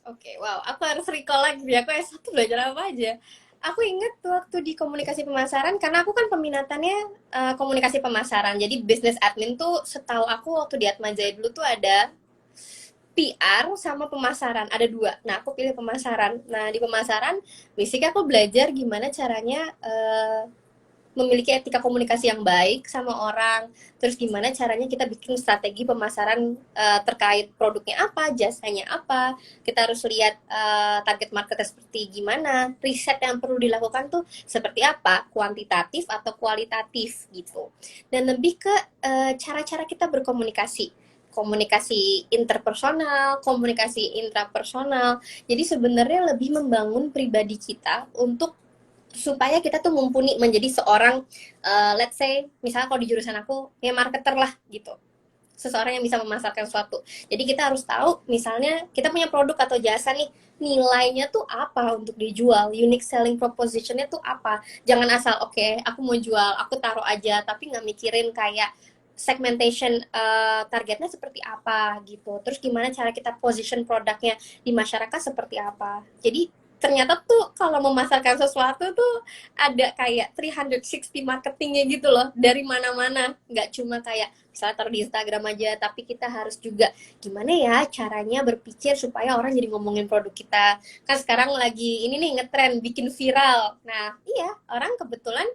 Oke, wow. Aku harus recall lagi. Aku S1 belajar apa aja. Aku inget waktu di komunikasi pemasaran, karena aku kan peminatannya komunikasi pemasaran. Jadi business admin tuh setahu aku waktu di Atmajaya dulu tuh ada PR sama pemasaran, ada dua. Nah, aku pilih pemasaran. Nah, di pemasaran, basically aku belajar gimana caranya memiliki etika komunikasi yang baik sama orang. Terus gimana caranya kita bikin strategi pemasaran terkait produknya apa, jasanya apa. Kita harus lihat target marketnya seperti gimana, riset yang perlu dilakukan tuh seperti apa, kuantitatif atau kualitatif gitu. Dan lebih ke cara-cara kita berkomunikasi, komunikasi interpersonal, komunikasi intrapersonal. Jadi sebenarnya lebih membangun pribadi kita untuk supaya kita tuh mumpuni menjadi seorang let's say misalnya kalau di jurusan aku ya marketer lah gitu, seseorang yang bisa memasarkan sesuatu. Jadi kita harus tahu misalnya kita punya produk atau jasa nih, nilainya tuh apa untuk dijual, unique selling propositionnya tuh apa. Jangan asal oke, aku mau jual, aku taruh aja, tapi nggak mikirin kayak segmentation targetnya seperti apa gitu. Terus gimana cara kita position produknya di masyarakat seperti apa. Jadi ternyata tuh kalau memasarkan sesuatu tuh ada kayak 360 marketingnya gitu loh, dari mana-mana, nggak cuma kayak misalnya taruh di Instagram aja, tapi kita harus juga gimana ya caranya berpikir supaya orang jadi ngomongin produk kita. Kan sekarang lagi ini nih ngetren bikin viral, nah iya orang kebetulan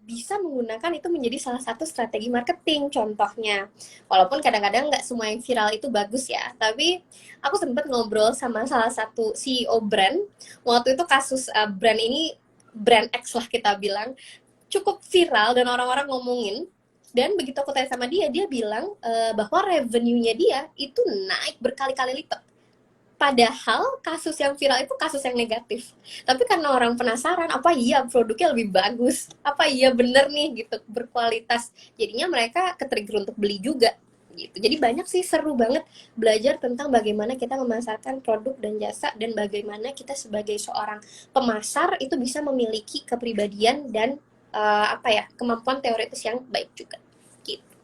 bisa menggunakan itu menjadi salah satu strategi marketing contohnya. Walaupun kadang-kadang nggak semua yang viral itu bagus ya, tapi aku sempat ngobrol sama salah satu CEO brand. Waktu itu kasus brand ini, brand X lah kita bilang, cukup viral dan orang-orang ngomongin. Dan begitu aku tanya sama dia, dia bilang bahwa revenue-nya dia itu naik berkali-kali lipat. Padahal kasus yang viral itu kasus yang negatif. Tapi karena orang penasaran, apa iya produknya lebih bagus? Apa iya bener nih gitu, berkualitas. Jadinya mereka ke-trigger untuk beli juga gitu. Jadi banyak sih, seru banget belajar tentang bagaimana kita memasarkan produk dan jasa, dan bagaimana kita sebagai seorang pemasar itu bisa memiliki kepribadian dan kemampuan teoritis yang baik juga. Gitu.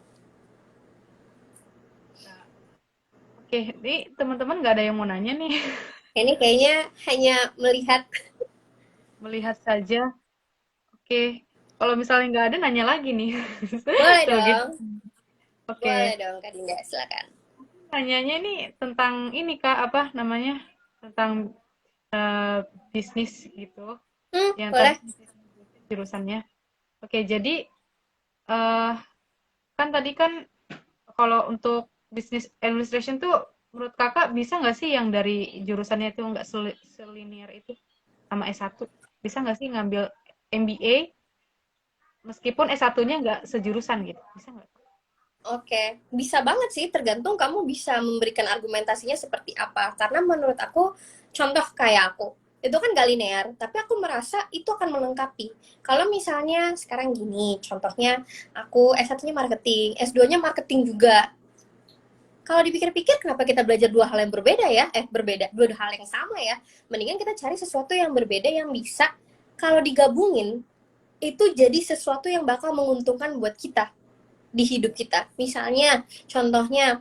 Oke, ini teman-teman nggak ada yang mau nanya nih. Ini kayaknya hanya melihat. Melihat saja. Oke, kalau misalnya nggak ada, nanya lagi nih. Boleh Sebagai, dong. Boleh oke. dong, Kak Dinda, silakan. Nanyanya nih tentang ini Kak, apa namanya? Tentang eh, bisnis gitu. Yang tadi Boleh. jurusannya. Oke, jadi eh kan tadi kan kalau untuk bisnis administration tuh menurut Kakak bisa nggak sih yang dari jurusannya itu nggak selinier itu sama S1? Bisa nggak sih ngambil MBA meskipun S1-nya nggak sejurusan gitu? Bisa nggak? Oke, bisa banget sih, tergantung kamu bisa memberikan argumentasinya seperti apa. Karena menurut aku, contoh kayak aku, itu kan gak linear, tapi aku merasa itu akan melengkapi. Kalau misalnya sekarang gini, contohnya aku S1-nya marketing, S2-nya marketing juga. Kalau dipikir-pikir, kenapa kita belajar dua hal yang berbeda ya? Berbeda, dua hal yang sama ya. Mendingan kita cari sesuatu yang berbeda yang bisa, kalau digabungin, itu jadi sesuatu yang bakal menguntungkan buat kita di hidup kita. Misalnya, contohnya,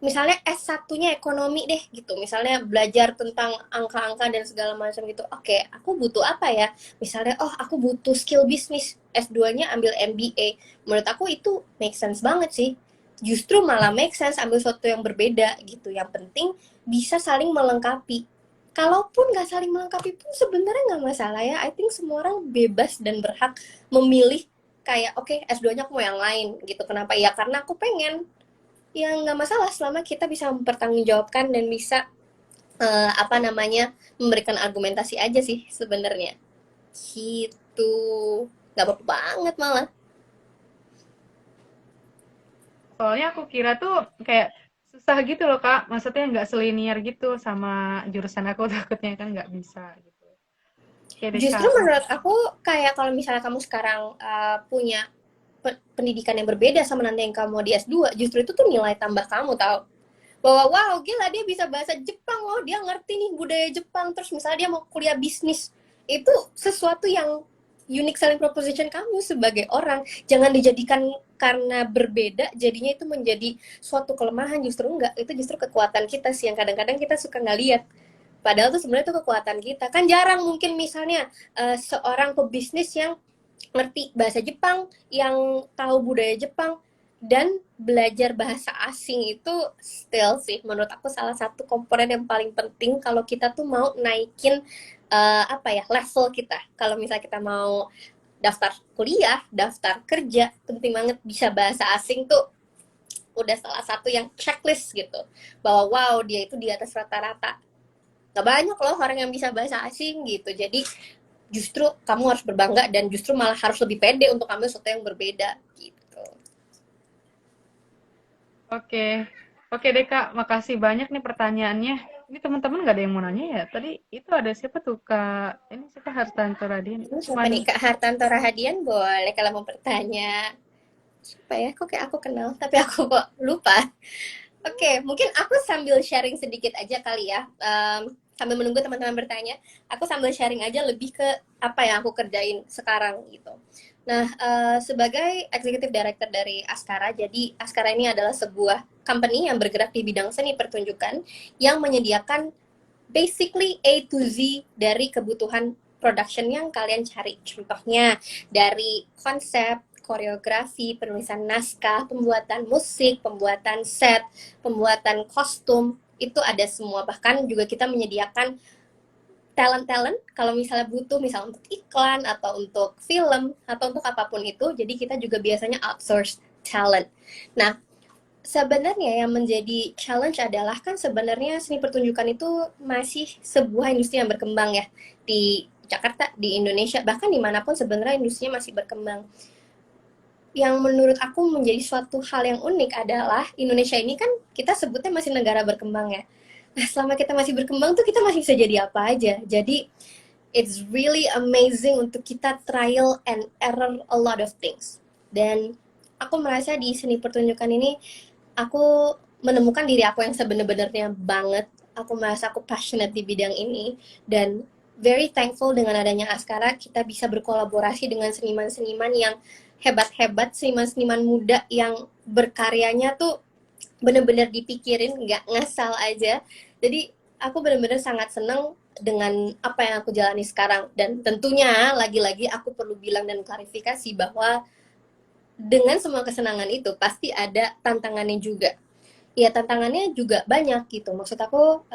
misalnya S1-nya ekonomi deh gitu. Misalnya belajar tentang angka-angka dan segala macam gitu. Oke, aku butuh apa ya? Misalnya, oh aku butuh skill bisnis. S2-nya ambil MBA. Menurut aku itu make sense banget sih. Justru malah make sense ambil sesuatu yang berbeda gitu. Yang penting bisa saling melengkapi. Kalaupun nggak saling melengkapi pun sebenarnya nggak masalah ya. I think semua orang bebas dan berhak memilih kayak oke, S2-nya aku mau yang lain gitu. Kenapa? Ya karena aku pengen. Yang nggak masalah selama kita bisa mempertanggungjawabkan dan bisa memberikan argumentasi aja sih sebenarnya. Gitu. Nggak apa-apa banget malah. Soalnya aku kira tuh kayak susah gitu loh Kak. Maksudnya nggak selinier gitu sama jurusan aku, takutnya kan nggak bisa gitu. Oke deh Justru Kak, menurut aku kayak kalau misalnya kamu sekarang punya pendidikan yang berbeda sama nanti yang kamu mau di S2, justru itu tuh nilai tambah kamu tahu. Bahwa wow gila dia bisa bahasa Jepang loh, dia ngerti nih budaya Jepang, terus misalnya dia mau kuliah bisnis, itu sesuatu yang unique selling proposition kamu sebagai orang. Jangan dijadikan karena berbeda jadinya itu menjadi suatu kelemahan, justru enggak, itu justru kekuatan kita sih yang kadang-kadang kita suka nggak lihat. Padahal tuh sebenarnya itu kekuatan kita. Kan jarang mungkin misalnya seorang pebisnis yang ngerti bahasa Jepang, yang tahu budaya Jepang, dan belajar bahasa asing itu still sih menurut aku salah satu komponen yang paling penting kalau kita tuh mau naikin level kita. Kalau misalnya kita mau daftar kuliah, daftar kerja, penting banget bisa bahasa asing tuh udah salah satu yang checklist gitu. Bahwa wow dia itu di atas rata-rata. Gak banyak loh orang yang bisa bahasa asing gitu. Jadi justru kamu harus berbangga dan justru malah harus lebih pede untuk ambil sesuatu yang berbeda gitu. oke. Oke deh Kak, makasih banyak nih pertanyaannya. Ini teman-teman nggak ada yang mau nanya ya? Tadi itu ada siapa tuh Kak? Ini siapa Hartanto Radian? Ini siapa Cuman nih, Kak Hartanto Rahadian? Boleh kalau mau bertanya. Siapa ya? Kok kayak aku kenal tapi aku kok lupa. Oke, mungkin aku sambil sharing sedikit aja kali ya. Sambil menunggu teman-teman bertanya, aku sambil sharing aja lebih ke apa yang aku kerjain sekarang gitu. Nah, sebagai Executive Director dari Askara, jadi Askara ini adalah sebuah company yang bergerak di bidang seni pertunjukan yang menyediakan basically A to Z dari kebutuhan production yang kalian cari. Contohnya dari konsep, koreografi, penulisan naskah, pembuatan musik, pembuatan set, pembuatan kostum, itu ada semua. Bahkan juga kita menyediakan talent-talent kalau misalnya butuh, misal untuk iklan atau untuk film atau untuk apapun itu, jadi kita juga biasanya outsource talent. Nah, sebenarnya yang menjadi challenge adalah kan sebenarnya seni pertunjukan itu masih sebuah industri yang berkembang ya di Jakarta, di Indonesia, bahkan dimanapun sebenarnya industrinya masih berkembang. Yang menurut aku menjadi suatu hal yang unik adalah Indonesia ini kan kita sebutnya masih negara berkembang ya. Nah, selama kita masih berkembang tuh kita masih bisa jadi apa aja. Jadi it's really amazing untuk kita trial and error a lot of things. Dan aku merasa di seni pertunjukan ini aku menemukan diri aku yang sebenarnya banget. Aku merasa aku passionate di bidang ini dan very thankful dengan adanya Askara kita bisa berkolaborasi dengan seniman-seniman yang hebat-hebat, seniman-seniman muda yang berkaryanya tuh bener-bener dipikirin, nggak ngasal aja. Jadi aku bener-bener sangat senang dengan apa yang aku jalani sekarang. Dan tentunya lagi-lagi aku perlu bilang dan klarifikasi bahwa dengan semua kesenangan itu pasti ada tantangannya juga. Ya tantangannya juga banyak gitu. Maksud aku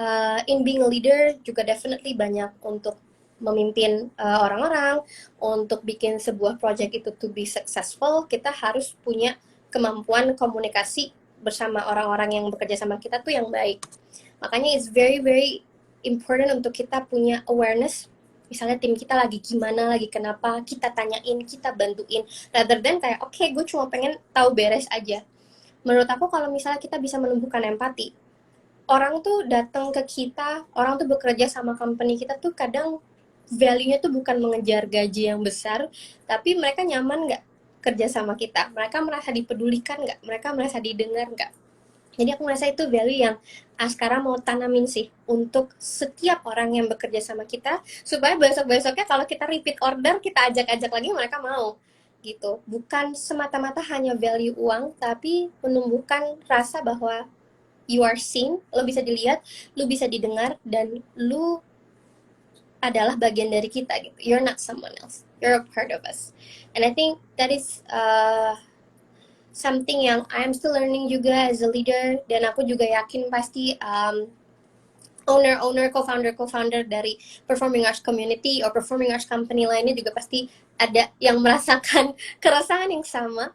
in being a leader juga definitely banyak untuk memimpin orang-orang, untuk bikin sebuah project itu to be successful, kita harus punya kemampuan komunikasi bersama orang-orang yang bekerja sama kita tuh yang baik. Makanya it's very very important untuk kita punya awareness. Misalnya tim kita lagi gimana, lagi kenapa, kita tanyain, kita bantuin. Rather than kayak, oke, gue cuma pengen tahu beres aja. Menurut aku kalau misalnya kita bisa menumbuhkan empati, orang tuh datang ke kita, orang tuh bekerja sama company kita tuh kadang value-nya tuh bukan mengejar gaji yang besar, tapi mereka nyaman nggak kerja sama kita, mereka merasa dipedulikan nggak, mereka merasa didengar nggak. Jadi aku merasa itu value yang Askara mau tanamin sih untuk setiap orang yang bekerja sama kita, supaya besok-besoknya kalau kita repeat order, kita ajak-ajak lagi mereka mau gitu. Bukan semata-mata hanya value uang, tapi menumbuhkan rasa bahwa you are seen, lo bisa dilihat, lo bisa didengar, dan lo adalah bagian dari kita gitu. You're not someone else. You're a part of us. And I think that is something yang I'm still learning juga as a leader, dan aku juga yakin pasti owner-owner, co-founder dari performing arts community or performing arts company lainnya juga pasti ada yang merasakan keresahan yang sama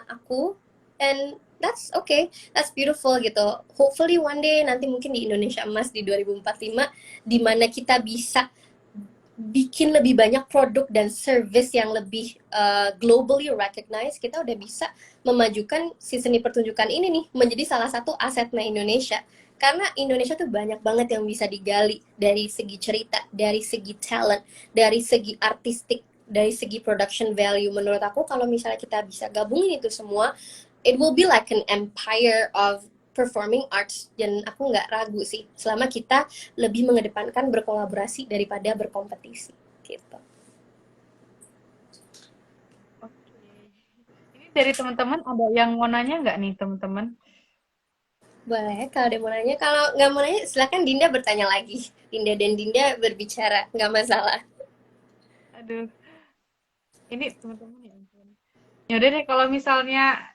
aku, and that's okay, that's beautiful gitu. Hopefully one day nanti mungkin di Indonesia Emas di 2045 di mana kita bisa bikin lebih banyak produk dan service yang lebih globally recognized, kita udah bisa memajukan si seni pertunjukan ini nih menjadi salah satu asetnya Indonesia. Karena Indonesia tuh banyak banget yang bisa digali dari segi cerita, dari segi talent, dari segi artistik, dari segi production value. Menurut aku kalau misalnya kita bisa gabungin itu semua, it will be like an empire of performing arts. Dan aku nggak ragu sih selama kita lebih mengedepankan berkolaborasi daripada berkompetisi gitu. Oke. Ini dari teman-teman ada yang mau nanya nggak nih teman-teman? Boleh kalau ada mau nanya, kalau nggak mau nanya silakan Dinda bertanya lagi. Dinda dan Dinda berbicara, nggak masalah. Aduh, ini teman-teman ya ampun. Ya udah deh kalau misalnya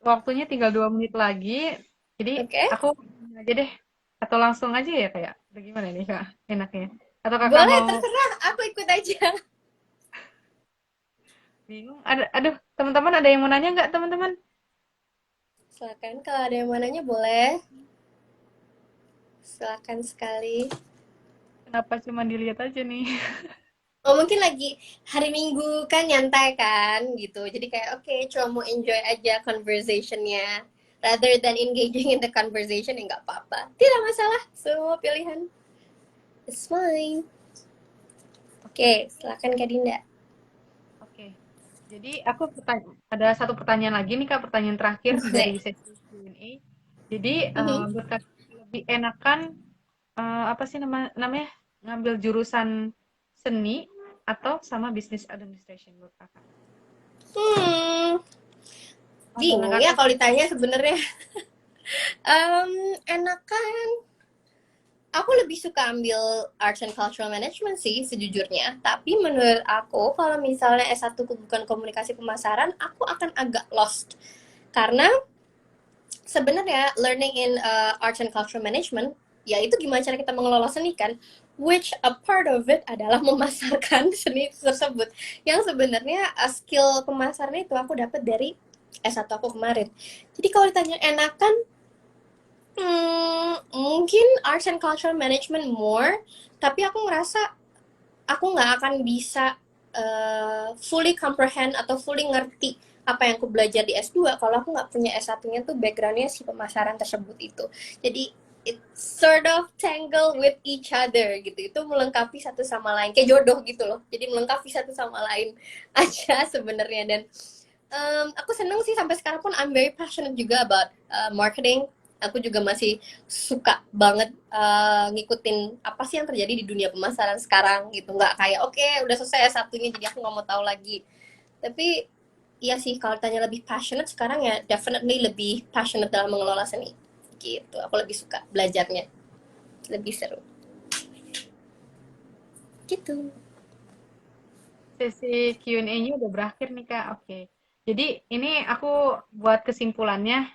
waktunya tinggal 2 menit lagi, jadi Oke, okay? aku aja deh atau langsung aja ya kayak bagaimana nih kak enaknya? Atau kakak Boleh, mau terserah, aku ikut aja. bingung? Aduh, teman-teman ada yang mau nanya nggak teman-teman? Silakan kalau ada yang mau nanya boleh, silakan sekali. Kenapa cuma dilihat aja nih? Oh mungkin lagi hari Minggu kan nyantai kan gitu. Jadi kayak oke, okay, cuma mau enjoy aja conversationnya. Rather than engaging in the conversation ya nggak apa-apa. Tidak masalah, semua pilihan. It's fine. Oke, okay, silakan Kak Dinda. Oke. Jadi aku ada satu pertanyaan lagi nih Kak, pertanyaan terakhir dari Boleh. sesi Q&A. Jadi Mhm. menurut Kak lebih enakan apa sih namanya ngambil jurusan seni atau sama business administration menurut Kakak? Hmm, bingung Menggunakan ya kalau ditanya sebenarnya. Enakan aku lebih suka ambil Arts and Cultural Management sih sejujurnya. Tapi menurut aku kalau misalnya S1 ku bukan komunikasi pemasaran, aku akan agak lost. Karena sebenarnya learning in Arts and Cultural Management, ya itu gimana cara kita mengelola seni kan, which a part of it adalah memasarkan seni tersebut. Yang sebenarnya skill pemasaran itu aku dapat dari S1 aku kemarin. Jadi kalau ditanya enakan, mungkin Arts and Cultural Management more, tapi aku ngerasa aku nggak akan bisa fully comprehend atau fully ngerti apa yang aku belajar di S2 kalau aku nggak punya S1-nya tuh background-nya si pemasaran tersebut itu. Jadi it sort of tangle with each other gitu. Itu melengkapi satu sama lain, kayak jodoh gitu loh. Jadi melengkapi satu sama lain aja sebenarnya. Dan aku seneng sih sampai sekarang pun I'm very passionate juga about marketing. Aku juga masih suka banget ngikutin apa sih yang terjadi di dunia pemasaran sekarang gitu. Nggak kayak oke udah selesai satunya jadi aku nggak mau tahu lagi. Tapi iya sih kalau tanya lebih passionate sekarang ya definitely lebih passionate dalam mengelola seni gitu. Aku lebih suka belajarnya, lebih seru gitu. Sesi Q&A-nya udah berakhir nih Kak. Oke. Jadi ini aku buat kesimpulannya.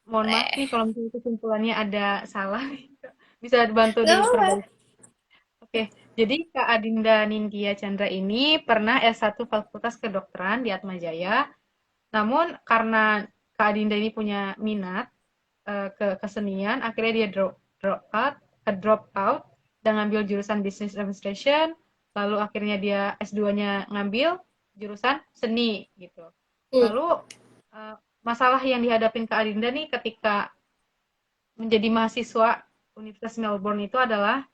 Mohon maaf nih Boleh. kalau misalnya kesimpulannya ada salah. Bisa dibantu Nggak apa-apa. diperbaiki. Oke. Jadi Kak Adinda Ninggia Chandra ini pernah S1 Fakultas Kedokteran di Atmajaya. Namun karena Kak Adinda ini punya minat ke kesenian, akhirnya dia drop out dan ngambil jurusan Business Administration, lalu akhirnya dia S2-nya ngambil jurusan seni gitu. Hmm. Lalu masalah yang dihadapin Kak Adinda nih ketika menjadi mahasiswa Universitas Melbourne itu adalah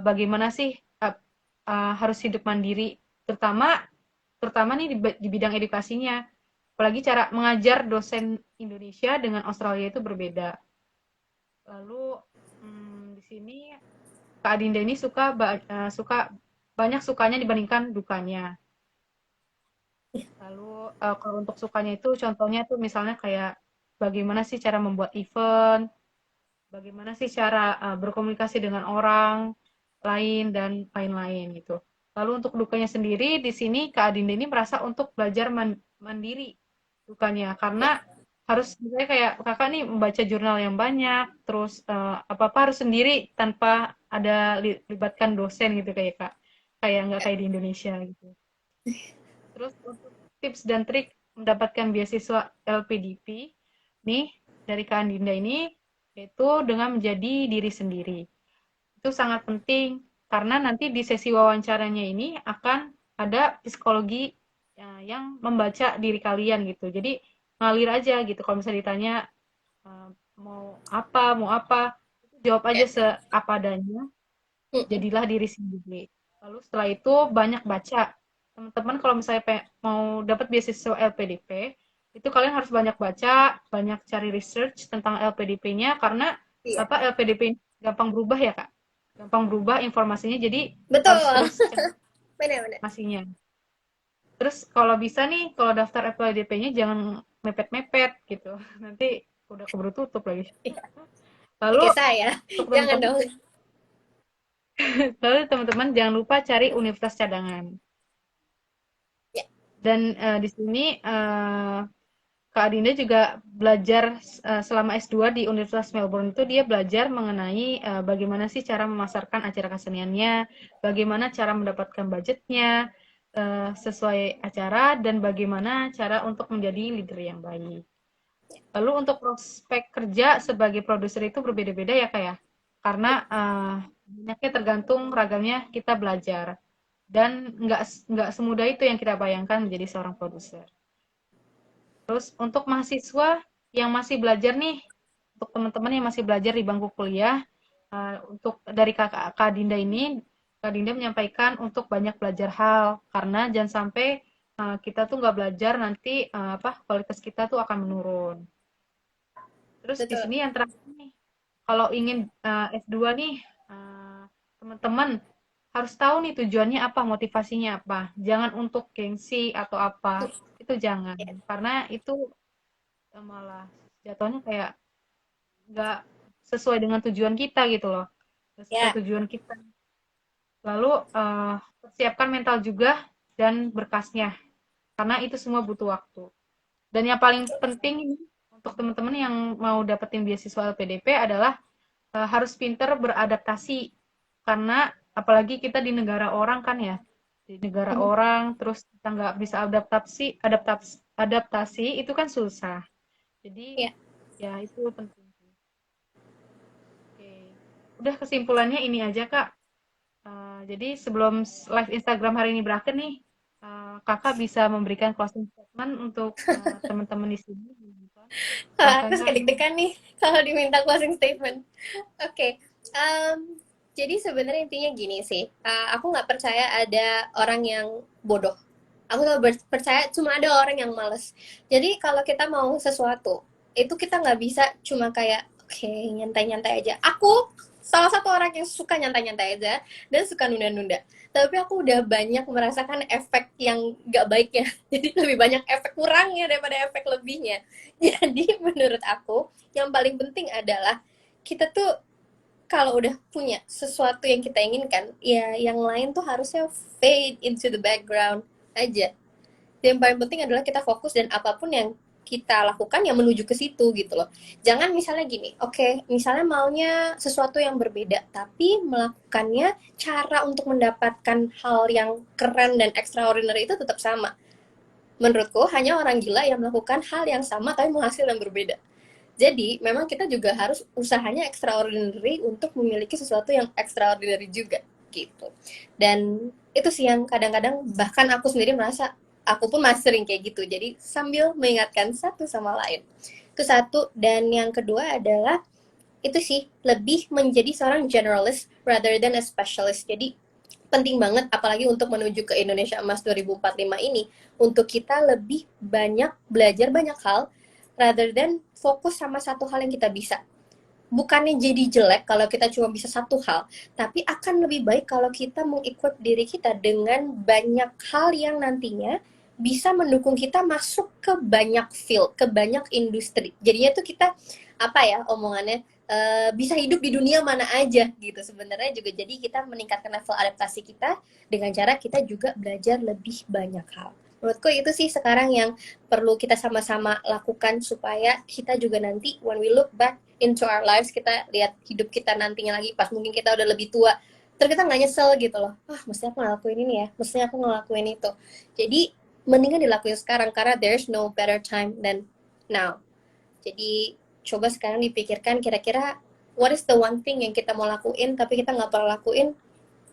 bagaimana sih harus hidup mandiri, terutama terutama nih di bidang edukasinya. Apalagi cara mengajar dosen Indonesia dengan Australia itu berbeda. Lalu di sini Kak Adinda ini suka banyak sukanya dibandingkan dukanya. Lalu kalau untuk sukanya itu contohnya tuh misalnya kayak bagaimana sih cara membuat event, bagaimana sih cara berkomunikasi dengan orang lain dan lain-lain gitu. Lalu untuk dukanya sendiri di sini Kak Adinda ini merasa untuk belajar mandiri dukanya karena harus misalnya kayak kakak nih membaca jurnal yang banyak, terus apa-apa harus sendiri tanpa ada libatkan dosen gitu kayak kak, kayak nggak kayak di Indonesia gitu. Terus untuk tips dan trik mendapatkan beasiswa LPDP nih dari Kak Andinda ini yaitu dengan menjadi diri sendiri. Itu sangat penting karena nanti di sesi wawancaranya ini akan ada psikologi yang membaca diri kalian gitu. Jadi ngalir aja gitu. Kalau misalnya ditanya eh, mau apa, jawab aja Ya. seapa adanya. Hmm. Jadilah diri sendiri. Lalu setelah itu banyak baca. Teman-teman kalau misalnya mau dapat beasiswa LPDP, itu kalian harus banyak baca, banyak cari research tentang LPDP-nya karena Iya. apa LPDP ini gampang berubah ya kak, gampang berubah informasinya, jadi harus Betul. terus cari Benar-benar. informasinya. Terus kalau bisa nih, kalau daftar LPDP-nya jangan mepet-mepet gitu, nanti udah keburu tutup lagi. Iya. Lalu Kayak saya. untuk Jangan teman-teman, dong. lalu teman-teman jangan lupa cari universitas cadangan. Ya. Dan di sini Kak Adinda juga belajar selama S2 di Universitas Melbourne itu dia belajar mengenai bagaimana sih cara memasarkan acara keseniannya, bagaimana cara mendapatkan budgetnya sesuai acara, dan bagaimana cara untuk menjadi leader yang baik. Lalu untuk prospek kerja sebagai produser itu berbeda-beda ya Kak ya, karena banyaknya tergantung ragamnya kita belajar dan nggak semudah itu yang kita bayangkan menjadi seorang produser. Terus untuk mahasiswa yang masih belajar nih, untuk teman-teman yang masih belajar di bangku kuliah, untuk dari Kak Dinda ini, Kak Dinda menyampaikan untuk banyak belajar hal, karena jangan sampai kita tuh nggak belajar nanti apa kualitas kita tuh akan menurun. Terus di Betul. sini yang terakhir nih, kalau ingin S2 nih, teman-teman harus tahu nih tujuannya apa, motivasinya apa. Jangan untuk gengsi atau apa, itu jangan. Ya. Karena itu malah jatuhnya kayak nggak sesuai dengan tujuan kita gitu loh. Ya. sesuai tujuan kita. Lalu persiapkan mental juga dan berkasnya, karena itu semua butuh waktu. Dan yang paling penting untuk teman-teman yang mau dapetin beasiswa LPDP adalah harus pinter beradaptasi, karena apalagi kita di negara orang kan ya, di negara Mhm. orang terus kita nggak bisa adaptasi itu kan susah. Jadi Ya. ya itu penting. Oke, udah kesimpulannya ini aja Kak. Jadi sebelum live Instagram hari ini berakhir nih, Kakak bisa memberikan closing statement untuk teman-teman di sini. Aku Silahkan Kak. suka deg-degan nih kalau diminta closing statement. Oke, okay. Jadi sebenarnya intinya gini sih, aku nggak percaya ada orang yang bodoh. Aku nggak percaya cuma ada orang yang males. Jadi kalau kita mau sesuatu, itu kita nggak bisa cuma kayak, oke, okay, nyantai-nyantai aja. Aku salah satu orang yang suka nyantai-nyantai aja dan suka nunda-nunda. Tapi aku udah banyak merasakan efek yang nggak baiknya. Jadi lebih banyak efek kurangnya daripada efek lebihnya. Jadi menurut aku, yang paling penting adalah kita tuh kalau udah punya sesuatu yang kita inginkan, ya yang lain tuh harusnya fade into the background aja. Yang paling penting adalah kita fokus dan apapun yang kita lakukan yang menuju ke situ gitu loh. Jangan misalnya gini, oke, okay, misalnya maunya sesuatu yang berbeda, tapi melakukannya cara untuk mendapatkan hal yang keren dan extraordinary itu tetap sama. Menurutku hanya orang gila yang melakukan hal yang sama tapi menghasil yang berbeda. Jadi, memang kita juga harus usahanya extraordinary untuk memiliki sesuatu yang extraordinary juga, gitu. Dan itu sih yang kadang-kadang bahkan aku sendiri merasa, aku pun masih sering kayak gitu. Jadi, sambil mengingatkan satu sama lain. Itu satu. Dan yang kedua adalah, itu sih, lebih menjadi seorang generalist rather than a specialist. Jadi, penting banget, apalagi untuk menuju ke Indonesia Emas 2045 ini, untuk kita lebih banyak belajar banyak hal, rather than fokus sama satu hal yang kita bisa. Bukannya jadi jelek kalau kita cuma bisa satu hal, tapi akan lebih baik kalau kita mengequip diri kita dengan banyak hal yang nantinya bisa mendukung kita masuk ke banyak field, ke banyak industri. Jadinya tuh kita apa ya omongannya bisa hidup di dunia mana aja gitu. Sebenarnya juga jadi kita meningkatkan level adaptasi kita dengan cara kita juga belajar lebih banyak hal. Menurutku itu sih sekarang yang perlu kita sama-sama lakukan supaya kita juga nanti when we look back into our lives, kita lihat hidup kita nantinya lagi pas mungkin kita udah lebih tua, terus kita nggak nyesel gitu loh, mestinya aku ngelakuin ini ya, mestinya aku ngelakuin itu. Jadi mendingan dilakuin sekarang karena there's no better time than now. Jadi coba sekarang dipikirkan kira-kira what is the one thing yang kita mau lakuin tapi kita nggak pernah lakuin,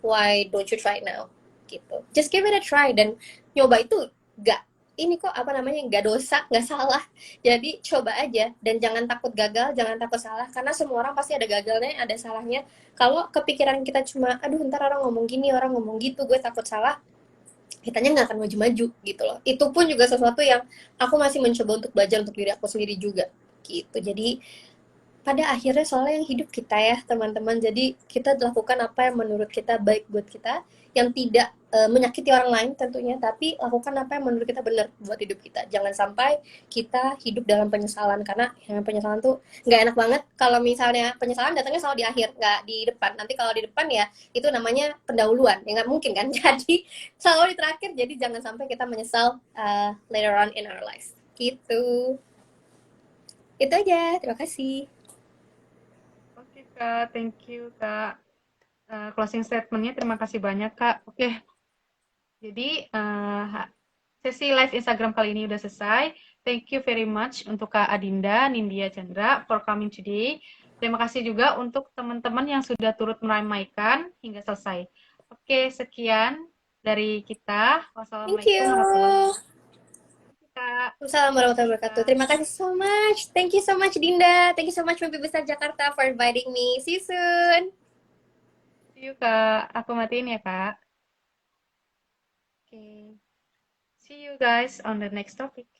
why don't you try now gitu. Just give it a try, dan nyoba itu gak ini kok apa namanya nggak dosa, nggak salah. Jadi coba aja dan jangan takut gagal, jangan takut salah, karena semua orang pasti ada gagalnya, ada salahnya. Kalau kepikiran kita cuma aduh ntar orang ngomong gini, orang ngomong gitu, gue takut salah, kitanya nggak akan maju-maju gitu loh. Itu pun juga sesuatu yang aku masih mencoba untuk belajar untuk diri aku sendiri juga gitu. Jadi pada akhirnya soalnya yang hidup kita ya teman-teman, jadi kita lakukan apa yang menurut kita baik buat kita, yang tidak menyakiti orang lain tentunya, tapi lakukan apa yang menurut kita benar buat hidup kita. Jangan sampai kita hidup dalam penyesalan, karena yang penyesalan tuh nggak enak banget. Kalau misalnya penyesalan datangnya selalu di akhir, nggak di depan. Nanti kalau di depan ya itu namanya pendahuluan, ya nggak mungkin kan. Jadi selalu di terakhir, jadi jangan sampai kita menyesal later on in our lives gitu. Itu aja, terima kasih. Oke Kak, thank you Kak. Closing statement-nya terima kasih banyak Kak. Oke, jadi sesi live Instagram kali ini udah selesai. Thank you very much untuk Kak Adinda, Nindya Chandra for coming today. Terima kasih juga untuk teman-teman yang sudah turut meramaikan hingga selesai. Oke, sekian dari kita. Thank Wassalamualaikum warahmatullahi you. wabarakatuh. Kak. Assalamualaikum warahmatullahi wabarakatuh. Kak. Terima kasih so much. Thank you so much, Dinda. Thank you so much, Mimpi Besar Jakarta, for inviting me. See you soon. See you, Kak. Aku matiin ya, Kak. Oke. See you guys on the next topic.